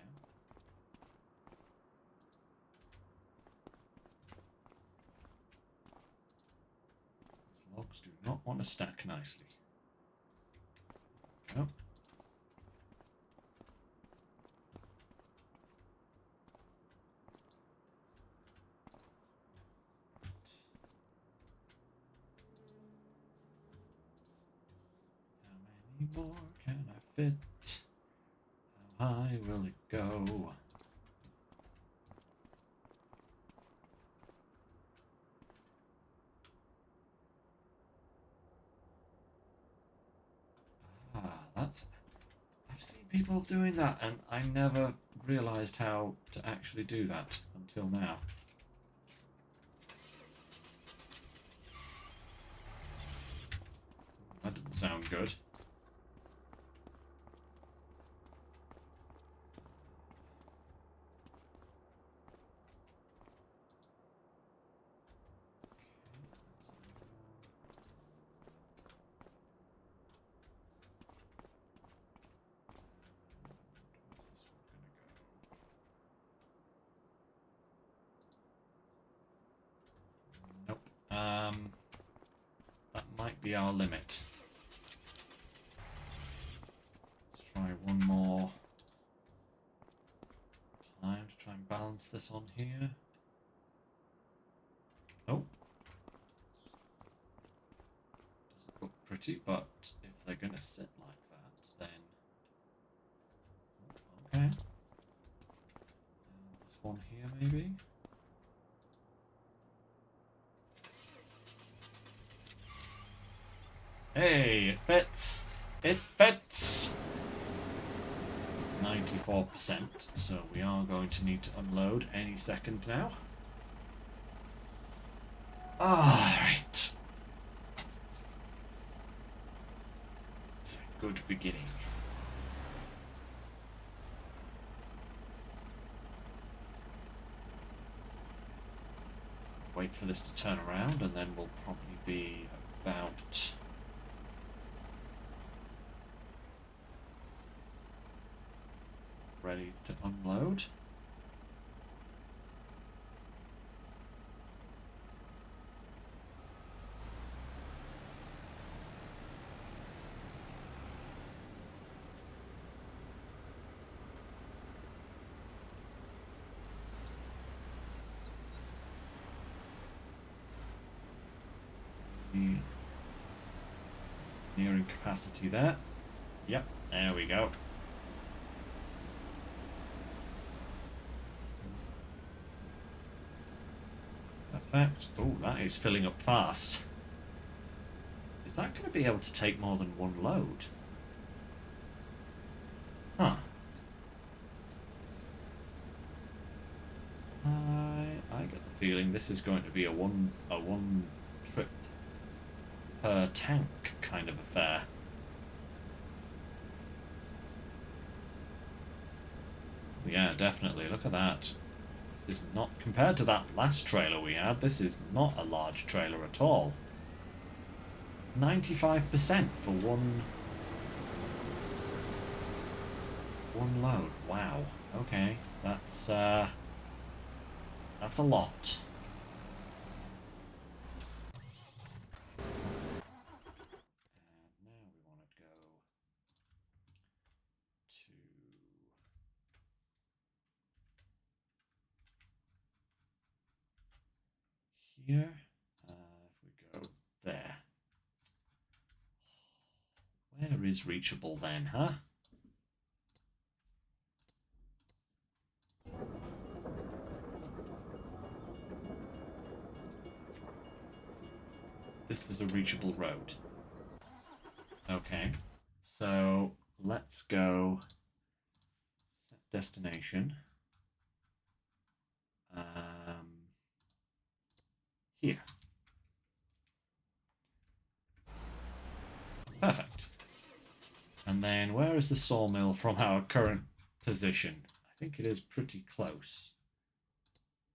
These logs do not want to stack nicely. There we go. How many more can I fit? How high will it go? That's... I've seen people doing that, and I never realised how to actually do that until now. That didn't sound good. That might be our limit. Let's try one more time to try and balance this on here. Oh. Doesn't look pretty, but if they're going to sit like that, then... Okay. And this one here, maybe? Hey, it fits. It fits. 94%. So we are going to need to unload any second now. Alright. It's a good beginning. Wait for this to turn around, and then we'll probably be about... ready to unload. Nearing capacity there. Yep, there we go. Perfect. Oh, that is filling up fast. Is that going to be able to take more than one load? Huh. I get the feeling this is going to be a one trip per tank kind of affair. Yeah, definitely. Look at that. This is not, compared to that last trailer we had, this is not a large trailer at all. 95% for one load. Wow. Okay, that's a lot. And now we want to go to here. If we go there. Where is reachable then, huh? This is a reachable road. Okay. So let's go set destination. Here. Perfect. And then where is the sawmill from our current position? I think it is pretty close.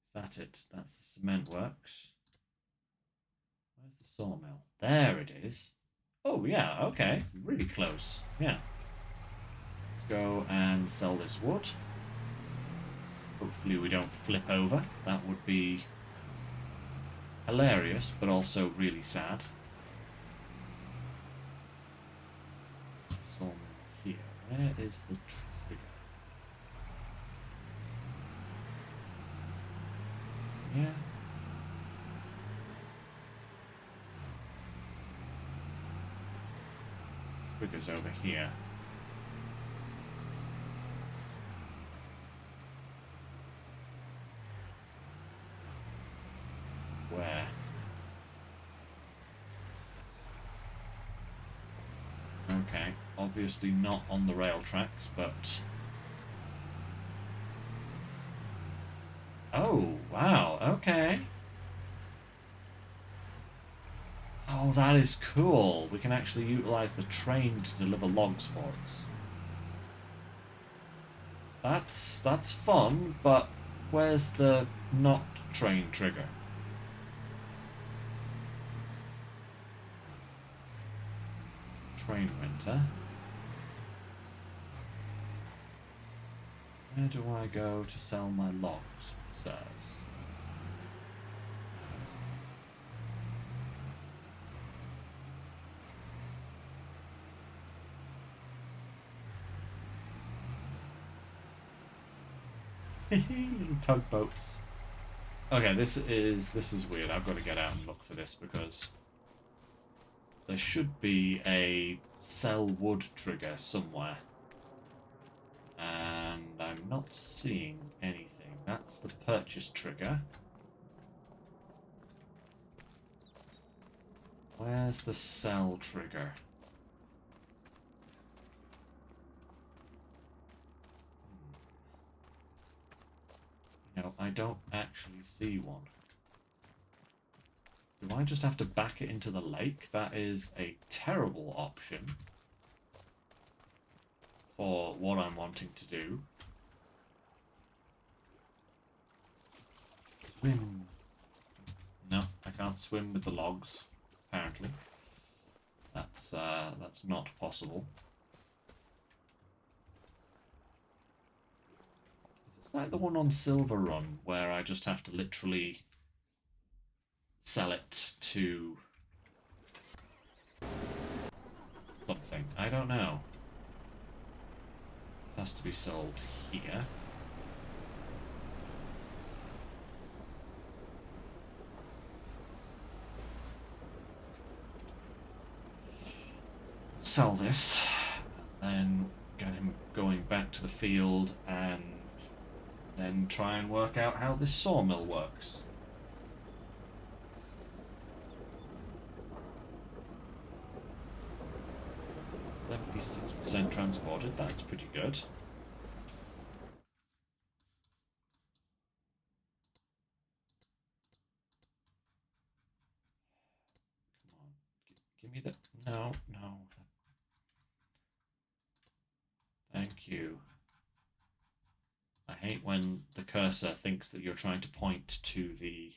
Is that it? That's the cement works. Where's the sawmill? There it is. Oh, yeah, okay. Really close. Yeah. Let's go and sell this wood. Hopefully we don't flip over. That would be hilarious, but also really sad. This is the sawmill here. Where is the trigger? Yeah. Trigger's over here. Where? Okay, obviously not on the rail tracks, but... Oh, wow, okay. Oh, that is cool. We can actually utilize the train to deliver logs for us. That's fun, but where's the not train trigger? Train winter. Where do I go to sell my logs? It says. Little tugboats. Okay, this is weird. I've got to get out and look for this because there should be a sell wood trigger somewhere. And I'm not seeing anything. That's the purchase trigger. Where's the sell trigger? No, I don't actually see one. Do I just have to back it into the lake? That is a terrible option for what I'm wanting to do. Swim. No, I can't swim with the logs, apparently. That's not possible. Is this like the one on Silver Run, where I just have to literally sell it to something? I don't know. This has to be sold here. Sell this, then get him going back to the field and then try and work out how this sawmill works. %76 transported, that's pretty good. Give me the... No, no. Thank you. I hate when the cursor thinks that you're trying to point to the...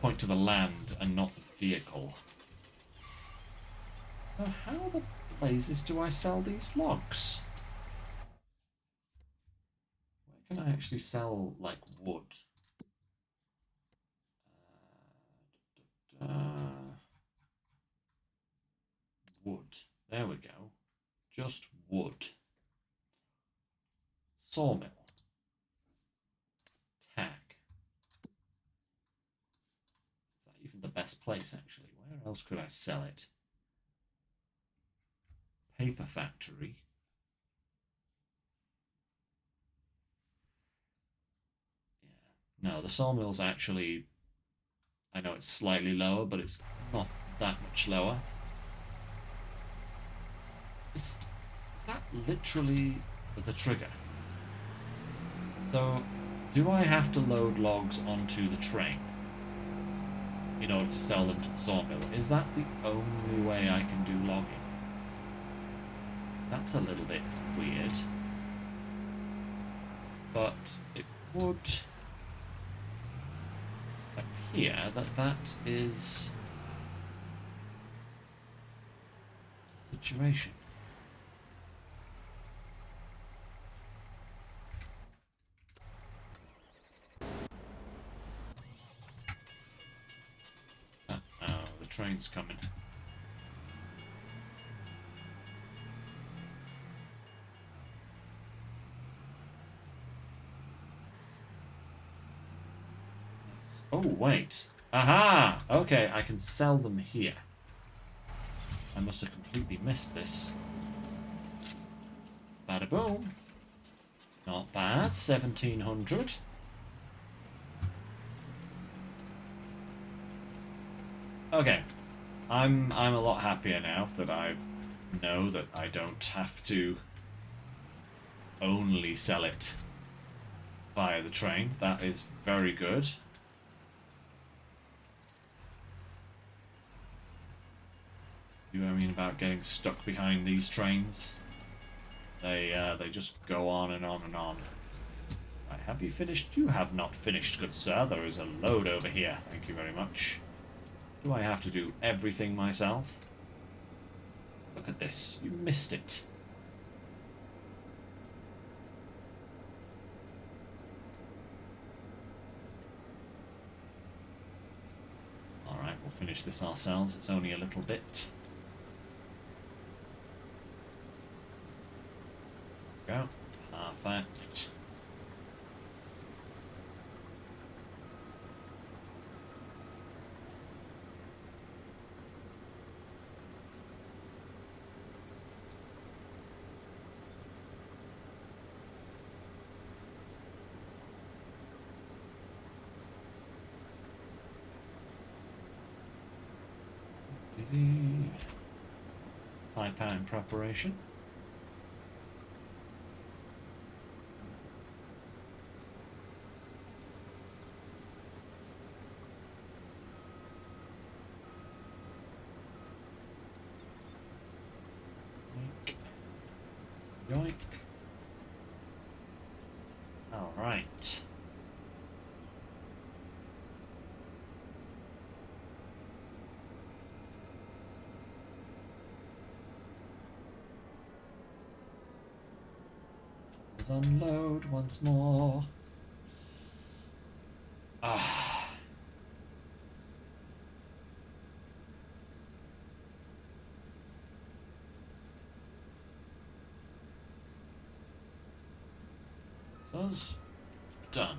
point to the land and not the vehicle. So how the blazes do I sell these logs? Where can I actually sell, like, wood? Wood. There we go. Just wood. Sawmill. Tag. Is that even the best place, actually? Where else could I sell it? Paper factory. Yeah. No, the sawmill's actually... I know it's slightly lower, but it's not that much lower. Is that literally the trigger? So, do I have to load logs onto the train in order to sell them to the sawmill? Is that the only way I can do logging? That's a little bit weird. But it would appear that that is the situation. Oh, the train's coming. Oh, wait. Aha! Okay, I can sell them here. I must have completely missed this. Bada boom. Not bad. 1,700. Okay. I'm a lot happier now that I know that I don't have to only sell it via the train. That is very good. See what I mean about getting stuck behind these trains? They just go on and on and on. Right, have you finished? You have not finished, good sir. There is a load over here. Thank you very much. Do I have to do everything myself? Look at this. You missed it. Alright, we'll finish this ourselves. It's only a little bit. Go. Perfect. Pipeline in preparation. Yoink. All right. Let's unload once more. Ah. So's done.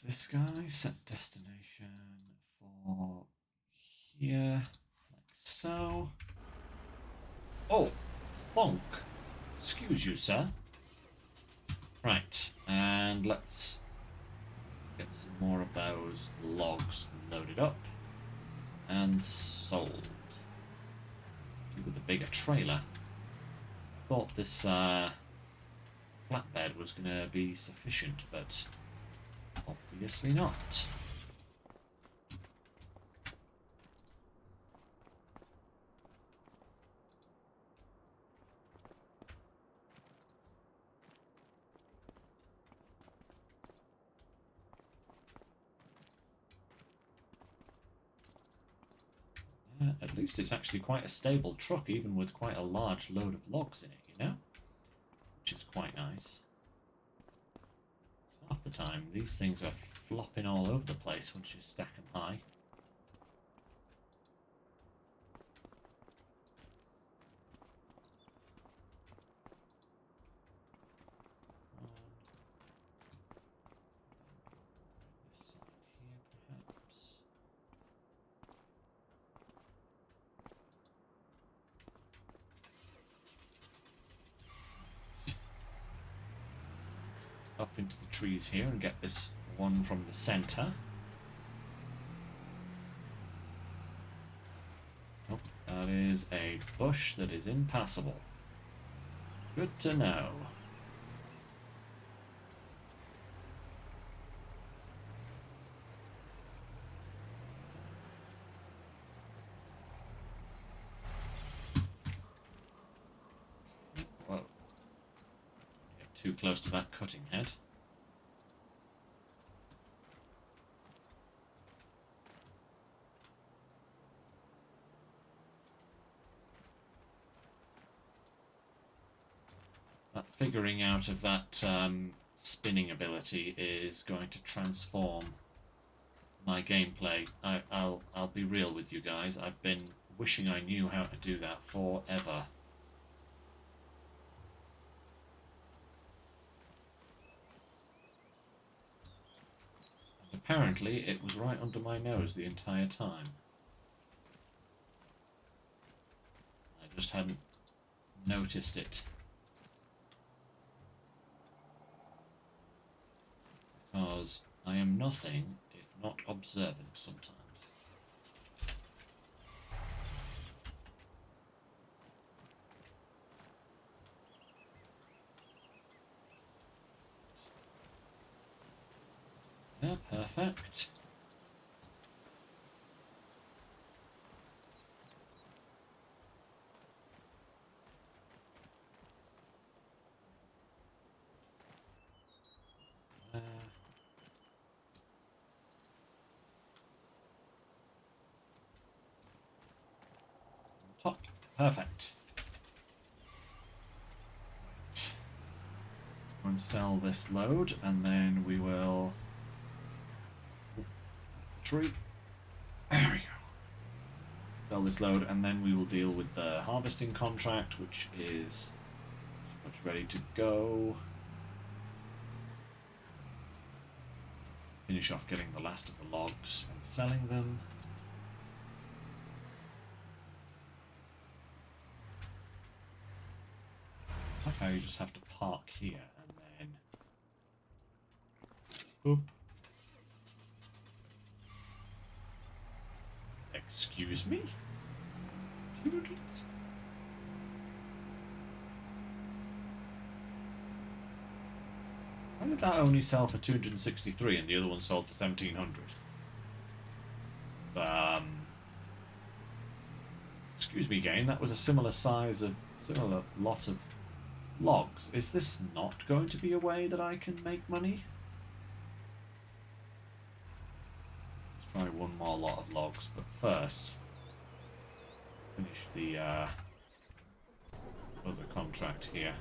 This guy, set destination for here, like so. Oh, thonk. Excuse you, sir. Right, and let's Get some more of those logs loaded up and sold. With a bigger trailer. Thought this flatbed was going to be sufficient, but obviously not. At least it's actually quite a stable truck, even with quite a large load of logs in it, you know? Which is quite nice. Half the time, these things are flopping all over the place once you stack them high. This side here, perhaps. Up into the trees here and get this one from the center. Oh, that is a bush that is impassable. Good to know. Whoa. Get too close to that cutting head. That figuring out of that spinning ability is going to transform my gameplay. I'll be real with you guys. I've been wishing I knew how to do that forever. And apparently it was right under my nose the entire time. I just hadn't noticed it. Because I am nothing if not observant sometimes. Yeah, perfect. Top. Perfect. Right. Go and sell this load, and then we will... That's a tree. There we go. Sell this load, and then we will deal with the harvesting contract, which is pretty much ready to go. Finish off getting the last of the logs and selling them. Okay, you just have to park here and then... Oop. Excuse me? Why did that only sell for 263 and the other one sold for 1700? Excuse me, game. That was a similar lot of logs. Is this not going to be a way that I can make money? Let's try one more lot of logs, but first finish the other contract here.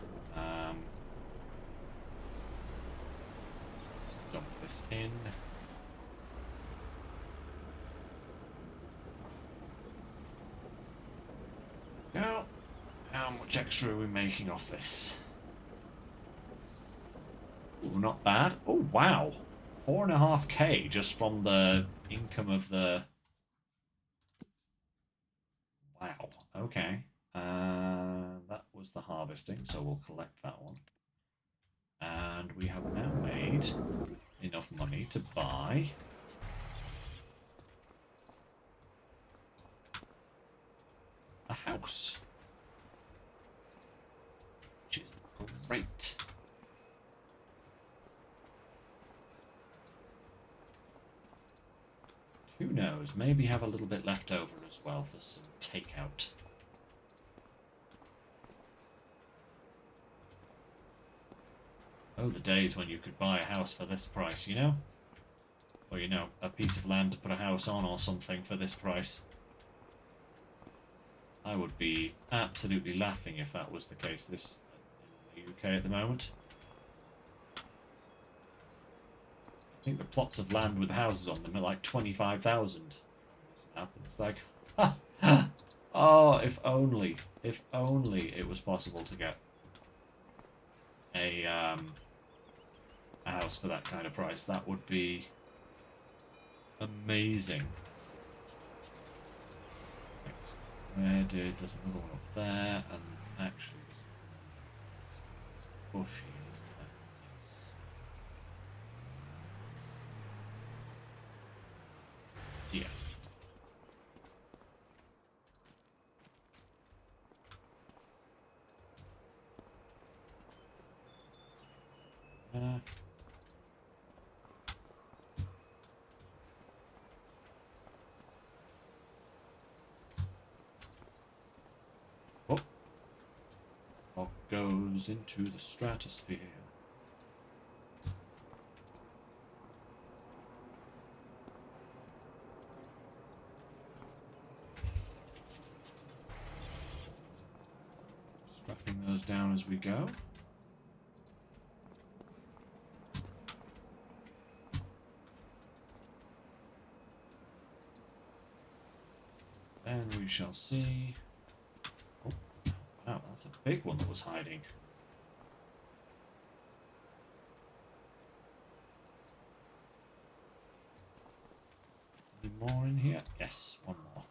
Dump this in. Now, how much extra are we making off this? Ooh, not bad. Oh, wow. 4.5k just from the income of the... Wow, okay. That was the harvesting, so we'll collect that one. And we have now made enough money to buy a house, which is great. Who knows? Maybe have a little bit left over as well for some takeout. Oh, the days when you could buy a house for this price, you know? Or, you know, a piece of land to put a house on or something for this price. I would be absolutely laughing if that was the case this in the UK at the moment. I think the plots of land with houses on them are like 25,000 on this map. And it's like, ha, oh, if only it was possible to get a house for that kind of price. That would be amazing. Where did there's another one up there, and actually there's bushy, isn't there? Yes. Yeah. Or goes into the stratosphere. Strapping those down as we go. And we shall see. Oh, wow, that's a big one that was hiding. Any more in here? Yes, one more.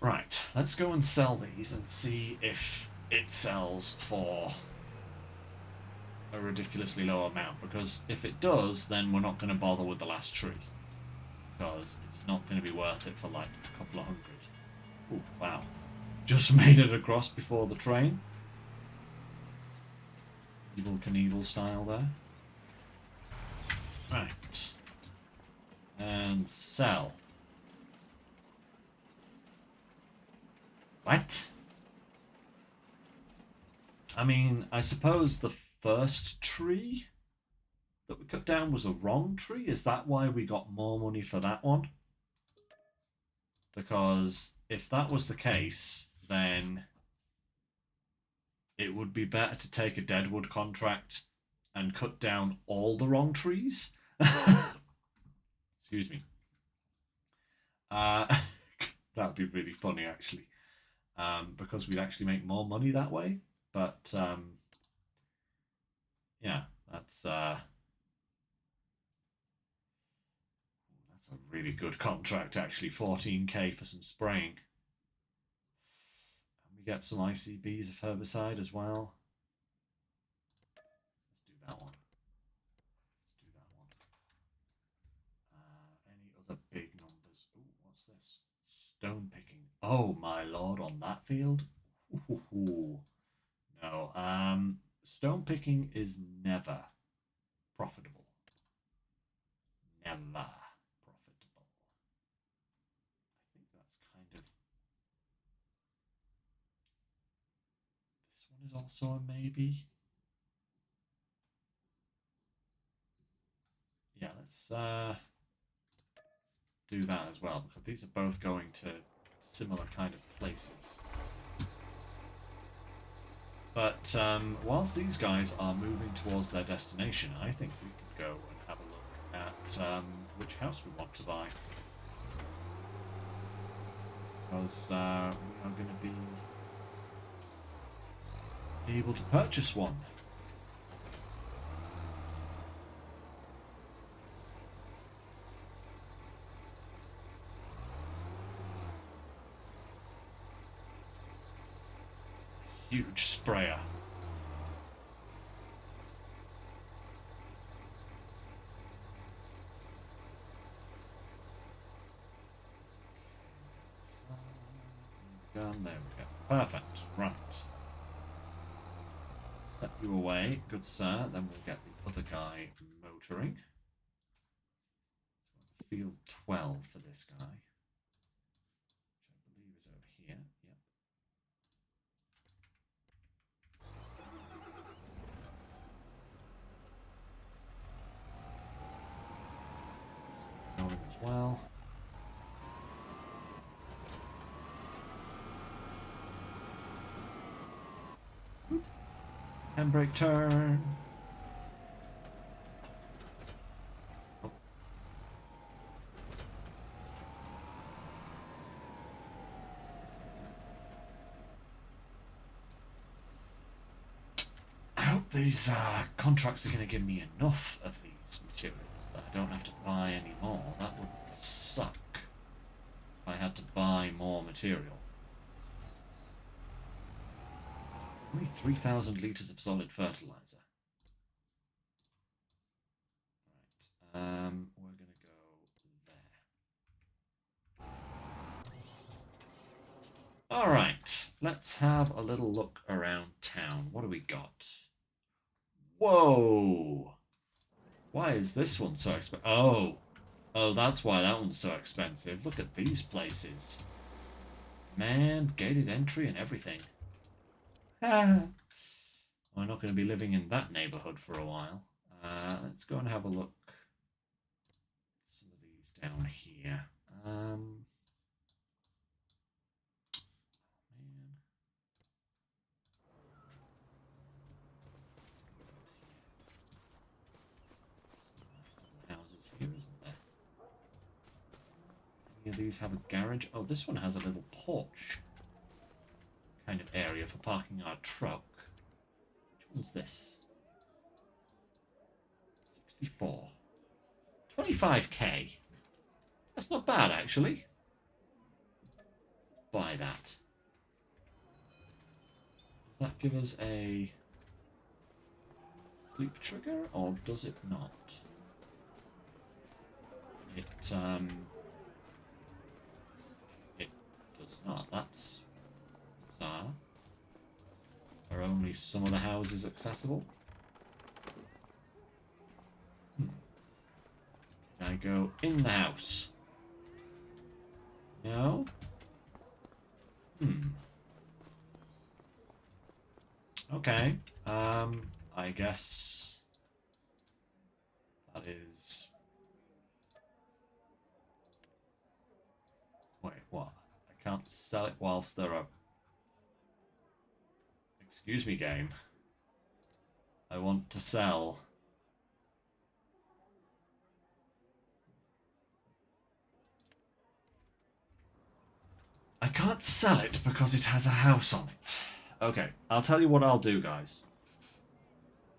Right, let's go and sell these and see if it sells for a ridiculously low amount, because if it does, then we're not going to bother with the last tree, because it's not going to be worth it for like a couple of hundred. Oh, wow. Just made it across before the train. Evil Knievel style there. Right. And sell. What? I mean, I suppose the first tree that we cut down was the wrong tree. Is that why we got more money for that one? Because if that was the case, then it would be better to take a deadwood contract and cut down all the wrong trees. Excuse me. That would be really funny, actually. Because we'd actually make more money that way. But yeah, that's a really good contract, actually. 14k for some spraying. And we get some ICBs of herbicide as well. Let's do that one. Let's do that one. Any other big numbers? Ooh, what's this? Stone picking. Oh my lord, on that field? Ooh. No, stone picking is never profitable. Never profitable. I think that's kind of... This one is also a maybe. Yeah, let's do that as well, because these are both going to similar kind of places. But whilst these guys are moving towards their destination, I think we could go and have a look at which house we want to buy. Because we are going to be able to purchase one. huge sprayer. Gun, there we go. Perfect. Right. Set you away, good sir. Then we'll get the other guy motoring. Field 12 for this guy, which I believe is over here. Yep. Going as well. Handbrake turn. Oh. I hope these contracts are going to give me enough of these materials that I don't have to buy any more. That would suck if I had to buy more material. It's only 3,000 litres of solid fertilizer. Right, we're going to go there. Alright, let's have a little look around town. What do we got? Whoa! Why is this one so expensive? Oh, that's why that one's so expensive. Look at these places. Man, gated entry and everything. We're not going to be living in that neighborhood for a while. Let's go and have a look at some of these down here. Man. Some nice little houses here, isn't there? Any of these have a garage? Oh, this one has a little porch kind of area for parking our truck. Which one's this? 64. 25k. That's not bad, actually. Let's buy that. Does that give us a sleep trigger, or does it not? It does not. That's bizarre. Are only some of the houses accessible? Can I go in the house? No? Okay. I guess that is... Wait, what? I can't sell it whilst there are... Excuse me, game. I want to sell... I can't sell it because it has a house on it. Okay, I'll tell you what I'll do, guys.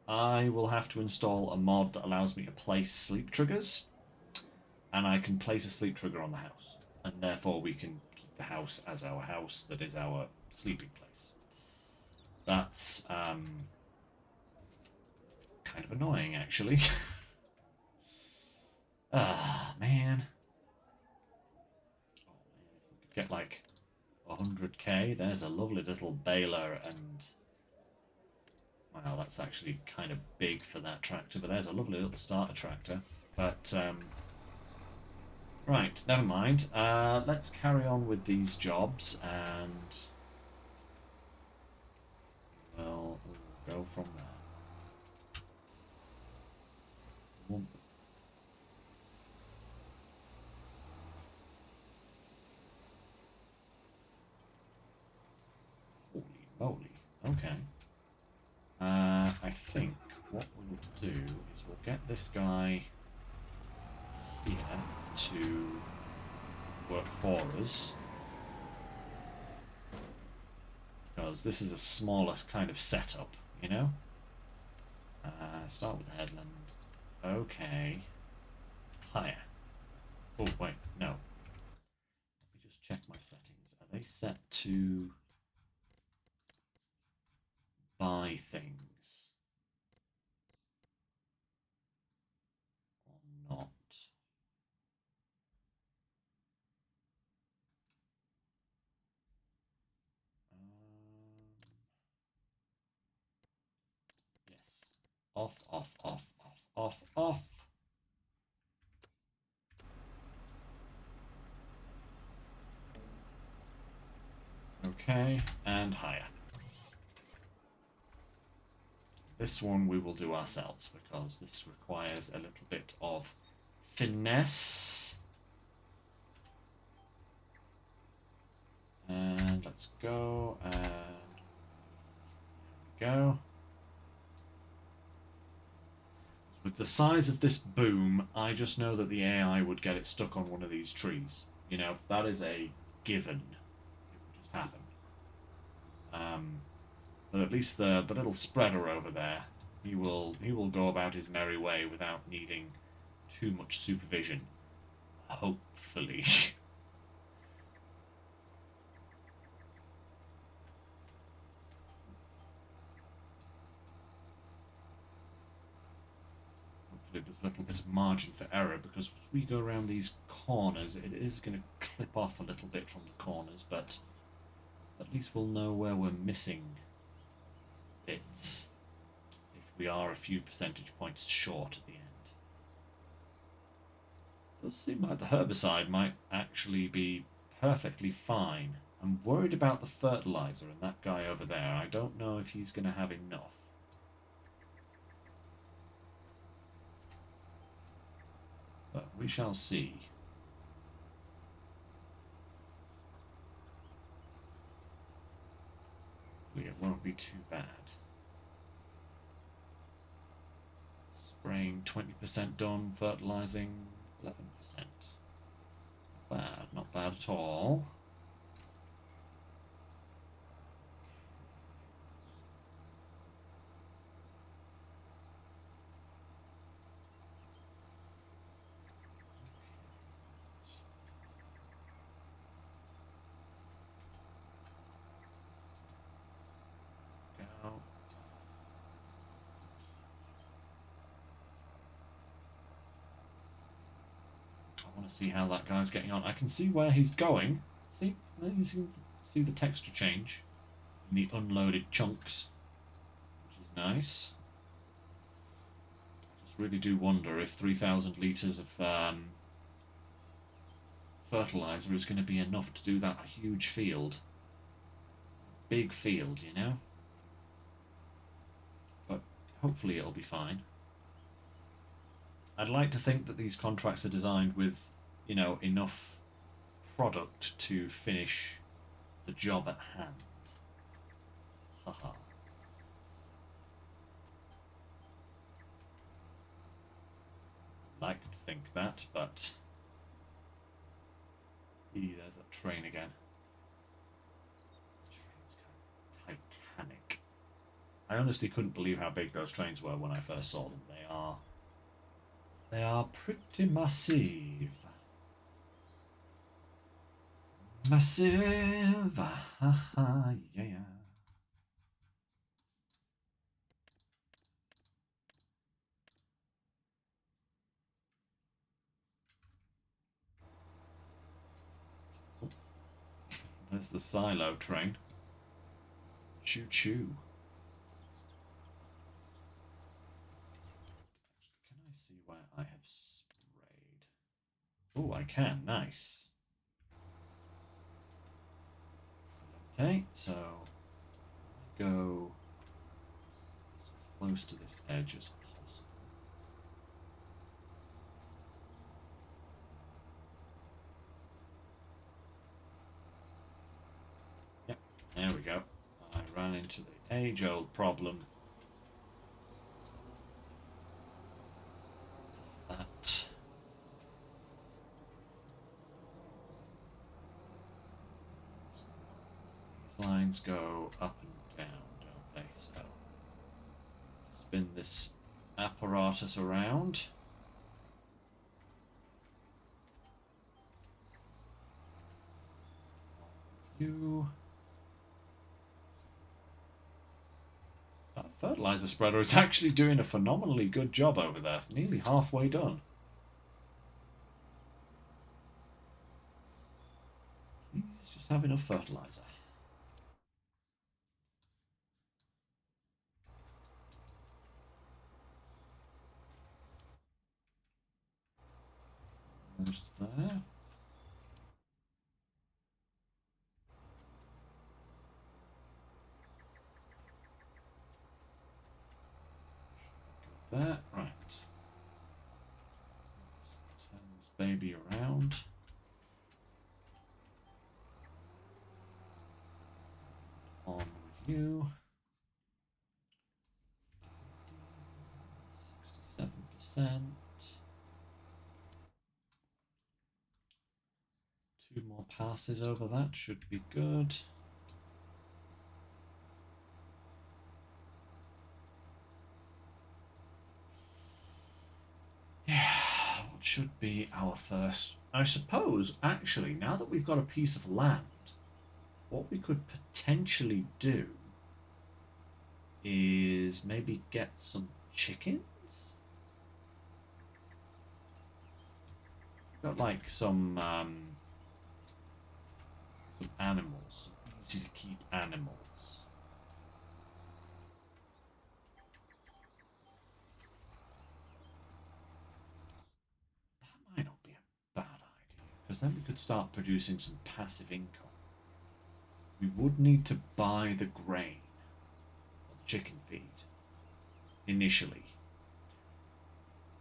I will have to install a mod that allows me to place sleep triggers, and I can place a sleep trigger on the house, and therefore we can keep the house as our house that is our sleeping place. That's kind of annoying, actually. Ah, man. Oh, man, if we could get like 100k, there's a lovely little baler, and wow, that's actually kind of big for that tractor, but there's a lovely little starter tractor. But right, never mind. Let's carry on with these jobs, and we'll go from there. Whoomp. Holy moly. Okay. I think what we'll do is we'll get this guy here to work for us, because this is a smaller kind of setup, you know? Start with headland. Okay. Higher. Oh, wait, no. Let me just check my settings. Are they set to... AI things. Or not. Yes. Off, off, off, off, off, off. Okay, and higher. This one we will do ourselves because this requires a little bit of finesse. And let's go, and go. With the size of this boom, I just know that the AI would get it stuck on one of these trees. You know, that is a given. It would just happen. But at least the little spreader over there, he will go about his merry way without needing too much supervision. Hopefully. Hopefully there's a little bit of margin for error, because as we go around these corners, it is going to clip off a little bit from the corners, but at least we'll know where we're missing bits if we are a few percentage points short at the end. It does seem like the herbicide might actually be perfectly fine. I'm worried about the fertilizer and that guy over there. I don't know if he's going to have enough. But we shall see. It won't be too bad. Spraying 20% done, fertilizing 11%. Not bad at all. Go. I want to see how that guy's getting on. I can see where he's going. See? You can see the texture change in the unloaded chunks, which is nice. I just really do wonder if 3,000 litres of fertilizer is going to be enough to do that huge field. Big field, you know? But hopefully it'll be fine. I'd like to think that these contracts are designed with, you know, enough product to finish the job at hand. Haha. Like to think that, but there's that train again. The train's kind of titanic. I honestly couldn't believe how big those trains were when I first saw them. They are pretty massive. Massive. Yeah. There's the silo train. Choo choo. Can I see where I have sprayed? Oh, I can. Nice. Okay, so go as close to this edge as possible. Yep, there we go. I ran into the age-old problem that these lines go up and down, don't they? So spin this apparatus around. That fertilizer spreader is actually doing a phenomenally good job over there. Nearly halfway done. Please just have enough fertilizer. Almost there. There, right. Let's turn this baby around. On with you. 67%. Two more passes over that should be good. Yeah, what should be our first? I suppose, actually, now that we've got a piece of land, what we could potentially do is maybe get some chickens. We've got like some animals, some easy to keep animals. That might not be a bad idea, because then we could start producing some passive income. We would need to buy the grain, or the chicken feed, initially.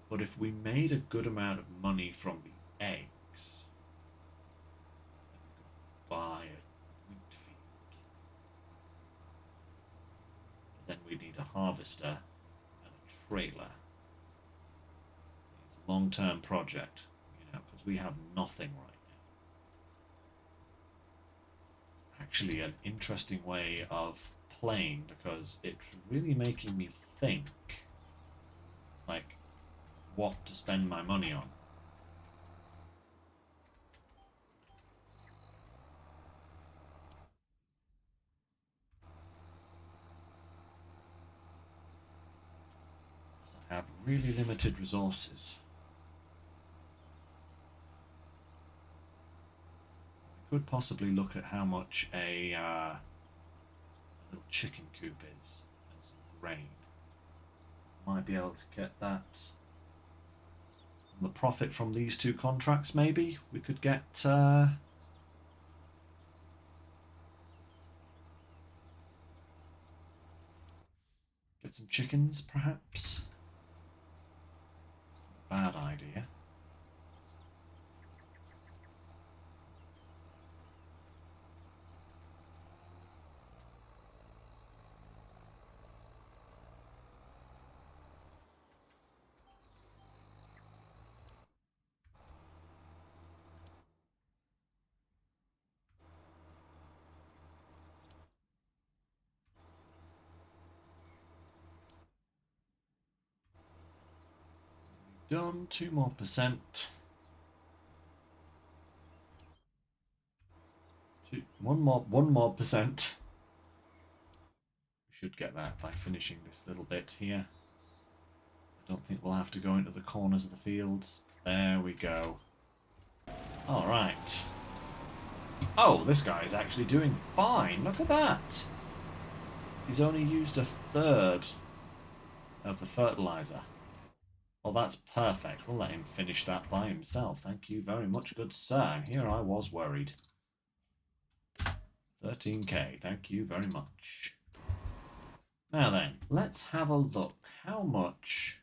But if we made a good amount of money from the eggs, then we could buy a wheat field. But then we'd need a harvester and a trailer. It's a long-term project, because we have nothing right now. It's actually an interesting way of playing, because it's really making me think, like, what to spend my money on. I have really limited resources. I could possibly look at how much a little chicken coop is and some grain. Might be able to get that. The profit from these two contracts, maybe we could get some chickens, perhaps. Bad idea. Done. 2% more. One more percent. We should get that by finishing this little bit here. I don't think we'll have to go into the corners of the fields. There we go. All right. Oh, this guy is actually doing fine. Look at that. He's only used a third of the fertilizer. Well, that's perfect. We'll let him finish that by himself. Thank you very much, good sir. And here I was worried. 13k. Thank you very much. Now then, let's have a look. How much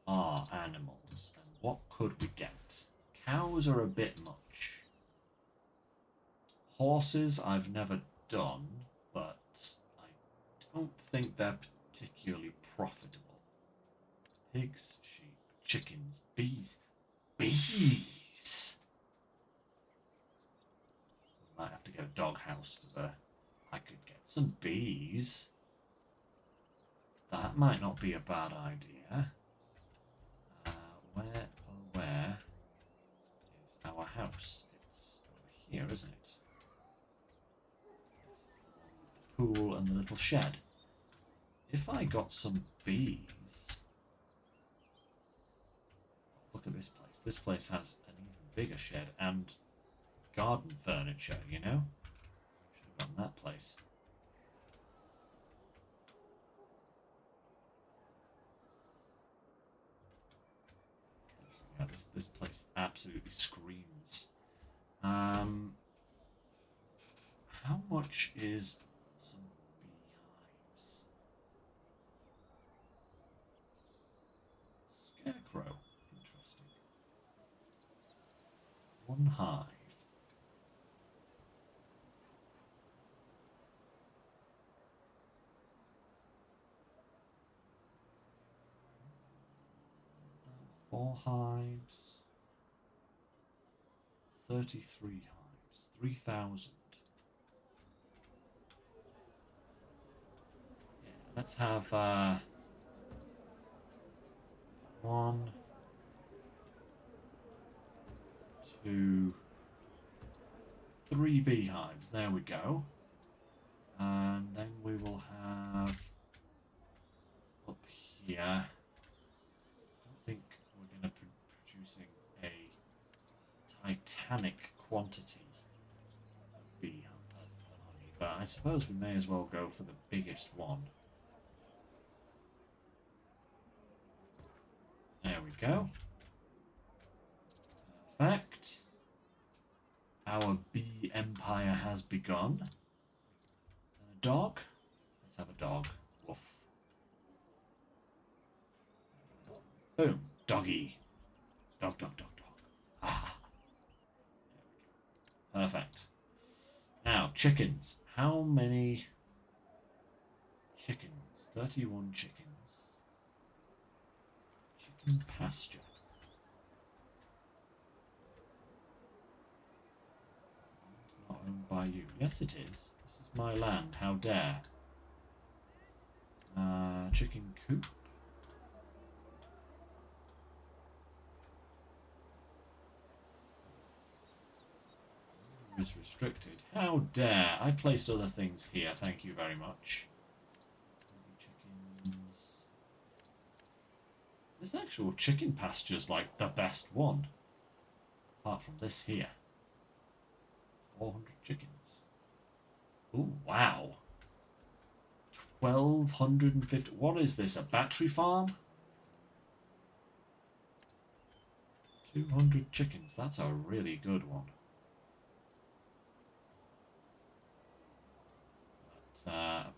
are animals and what could we get? Cows are a bit much. Horses I've never done, but I don't think they're particularly profitable. Pigs, sheep, chickens, bees. Bees! Might have to get a doghouse for the... I could get some bees. That might not be a bad idea. Where is our house? It's over here, isn't it? This is the one with the pool and the little shed. if I got some bees... Look at this place. This place has an even bigger shed and garden furniture, you know? Should have gotten that place. Yeah, this place absolutely screams. How much is some beehives? Scarecrow. Interesting. One hive. Four hives. 33 hives. 3,000. Yeah, let's have one, two, three beehives. There we go. And then we will have up here. I don't think we're going to be producing a titanic quantity of bee honey, but I suppose we may as well go for the biggest one. There we go. Perfect. Our bee empire has begun. And a dog? Let's have a dog. Woof. Boom. Doggy. Dog, dog, dog, dog. Ah. There we go. Perfect. Now, chickens. How many chickens? 31 chickens. Chicken pasture. Not owned by you. Yes, it is. This is my land. How dare. Chicken coop. Is restricted. How dare! I placed other things here. Thank you very much. Chickens. This actual chicken pasture's like the best one. Apart from this here. 400 chickens. Oh wow. 1,250. What is this? A battery farm? 200 chickens. That's a really good one.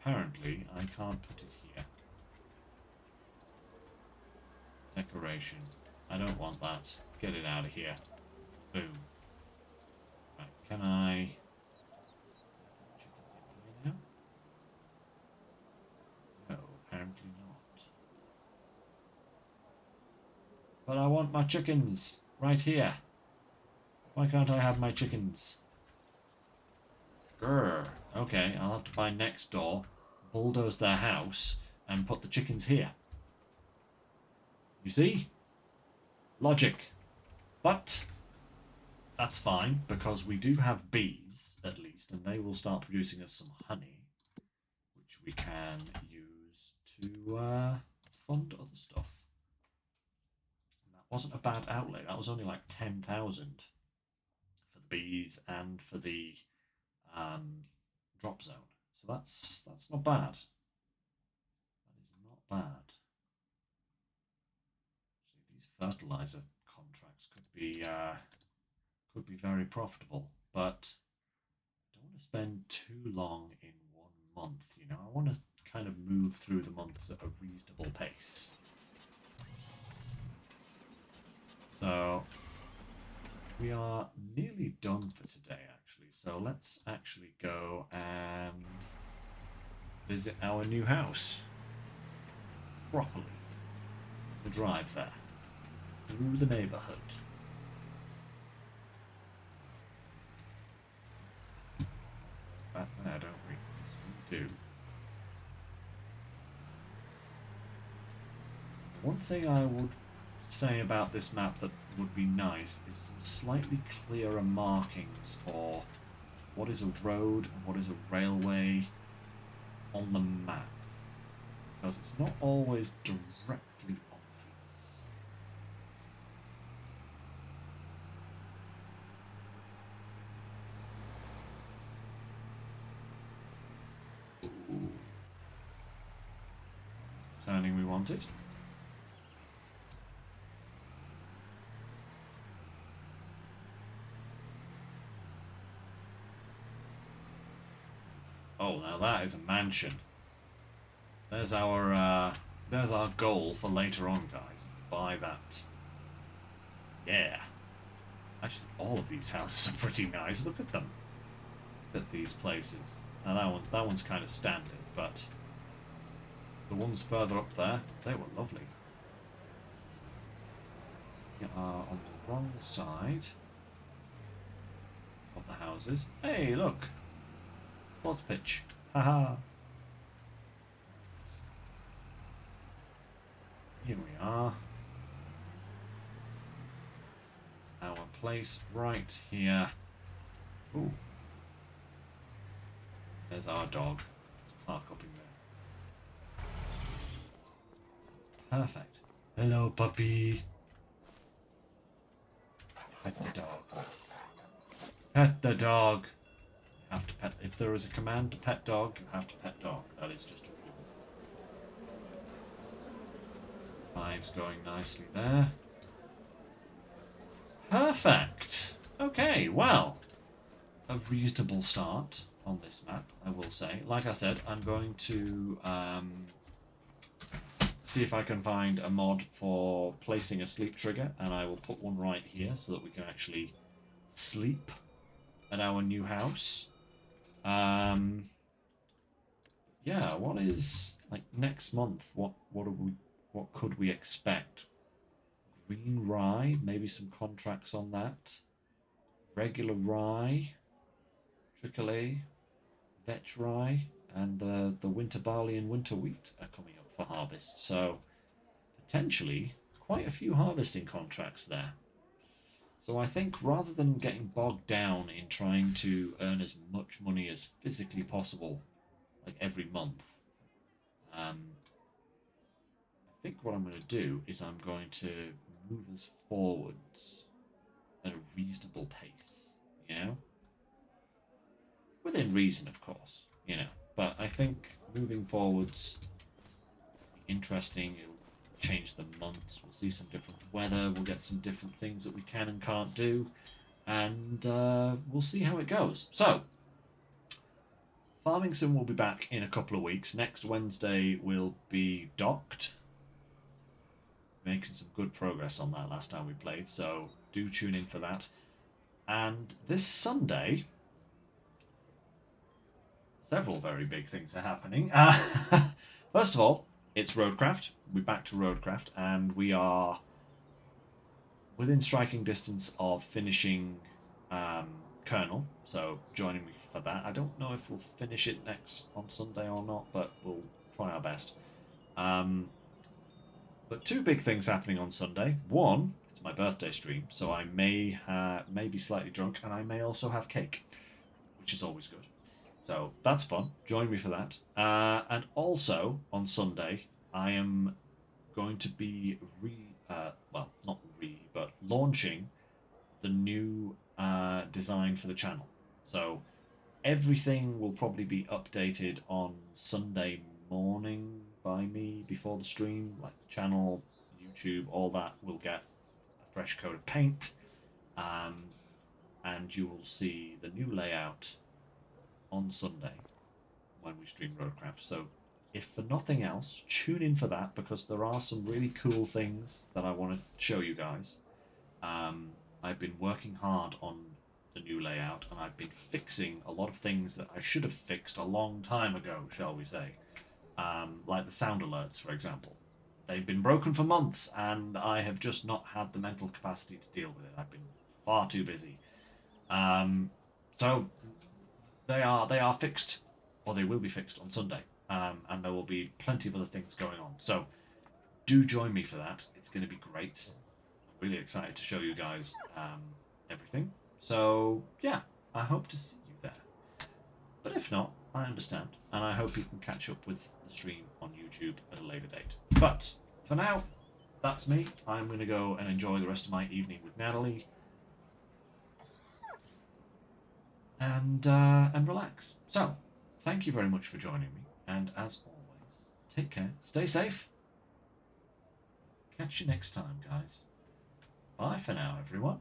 Apparently, I can't put it here. Decoration. I don't want that. Get it out of here. Boom. Right, can I... Chickens in here now? No, apparently not. But I want my chickens right here. Why can't I have my chickens? Grr. Okay, I'll have to buy next door, bulldoze their house, and put the chickens here. You see? Logic. But that's fine, because we do have bees, at least, and they will start producing us some honey, which we can use to fund other stuff. And that wasn't a bad outlay. That was only like 10,000 for the bees and for the drop zone. So that's not bad. That is not bad. See, these fertilizer contracts could be very profitable, but I don't want to spend too long in 1 month. You know, I want to kind of move through the months at a reasonable pace. So we are nearly done for today, actually. So let's actually go and visit our new house properly. The drive there through the neighborhood. Back there, don't we? Yes, we do. One thing I would say about this map that would be nice is some slightly clearer markings for what is a road and what is a railway on the map. because it's not always directly obvious. Ooh. Turning we wanted. Oh, now that is a mansion. There's our goal for later on, guys, is to buy that. Yeah. Actually, all of these houses are pretty nice. Look at them. Look at these places. Now that one's kind of standard, but the ones further up there, they were lovely. We are on the wrong side of the houses. Hey, look! Sports pitch. Haha. Here we are. This is our place right here. Ooh. There's our dog. Let's park up in there. Perfect. Hello, puppy. Pet the dog. Pet the dog. You have to pet. If there is a command to pet dog, you have to pet dog. That is just a rule. Five's going nicely there. Perfect. Okay, well, a reasonable start on this map, I will say. Like I said, I'm going to see if I can find a mod for placing a sleep trigger, and I will put one right here so that we can actually sleep at our new house. Yeah, what is like next month? What could we expect? Green rye, maybe some contracts on that. Regular rye, trichole, vetch rye, and the winter barley and winter wheat are coming up for harvest. So potentially quite a few harvesting contracts there. So I think rather than getting bogged down in trying to earn as much money as physically possible, like every month, I think what I'm going to do is I'm going to move us forwards at a reasonable pace, you know? Within reason, of course, you know. But I think moving forwards, interesting. It'll change the months. We'll see some different weather. We'll get some different things that we can and can't do, and we'll see how it goes. So, Farming Sim will be back in a couple of weeks. Next Wednesday will be docked. Making some good progress on that last time we played, so do tune in for that. And this Sunday, several very big things are happening. First of all, it's Roadcraft. We're back to Roadcraft, and we are within striking distance of finishing Colonel, so joining me for that. I don't know if we'll finish it next on Sunday or not, but we'll try our best. But two big things happening on Sunday. One, it's my birthday stream, so I may be slightly drunk, and I may also have cake, which is always good. So that's fun. Join me for that. And also on Sunday, I am going to be but launching the new design for the channel. So everything will probably be updated on Sunday morning by me before the stream, like the channel, YouTube, all that will get a fresh coat of paint. And you will see the new layout on Sunday when we stream Roadcraft. So if for nothing else, tune in for that, because there are some really cool things that I want to show you guys. I've been working hard on the new layout, and I've been fixing a lot of things that I should have fixed a long time ago, shall we say. Like the sound alerts, for example. They've been broken for months, and I have just not had the mental capacity to deal with it. I've been far too busy. So they are fixed, or they will be fixed on Sunday, and there will be plenty of other things going on. So do join me for that. It's going to be great. I'm really excited to show you guys everything. So yeah, I hope to see you there. But if not, I understand, and I hope you can catch up with the stream on YouTube YouTube at a later date. But for now, that's me. I'm going to go and enjoy the rest of my evening with Natalie and relax. So, thank you very much for joining me, and as always, take care, stay safe. Catch you next time, guys. Bye for now, everyone.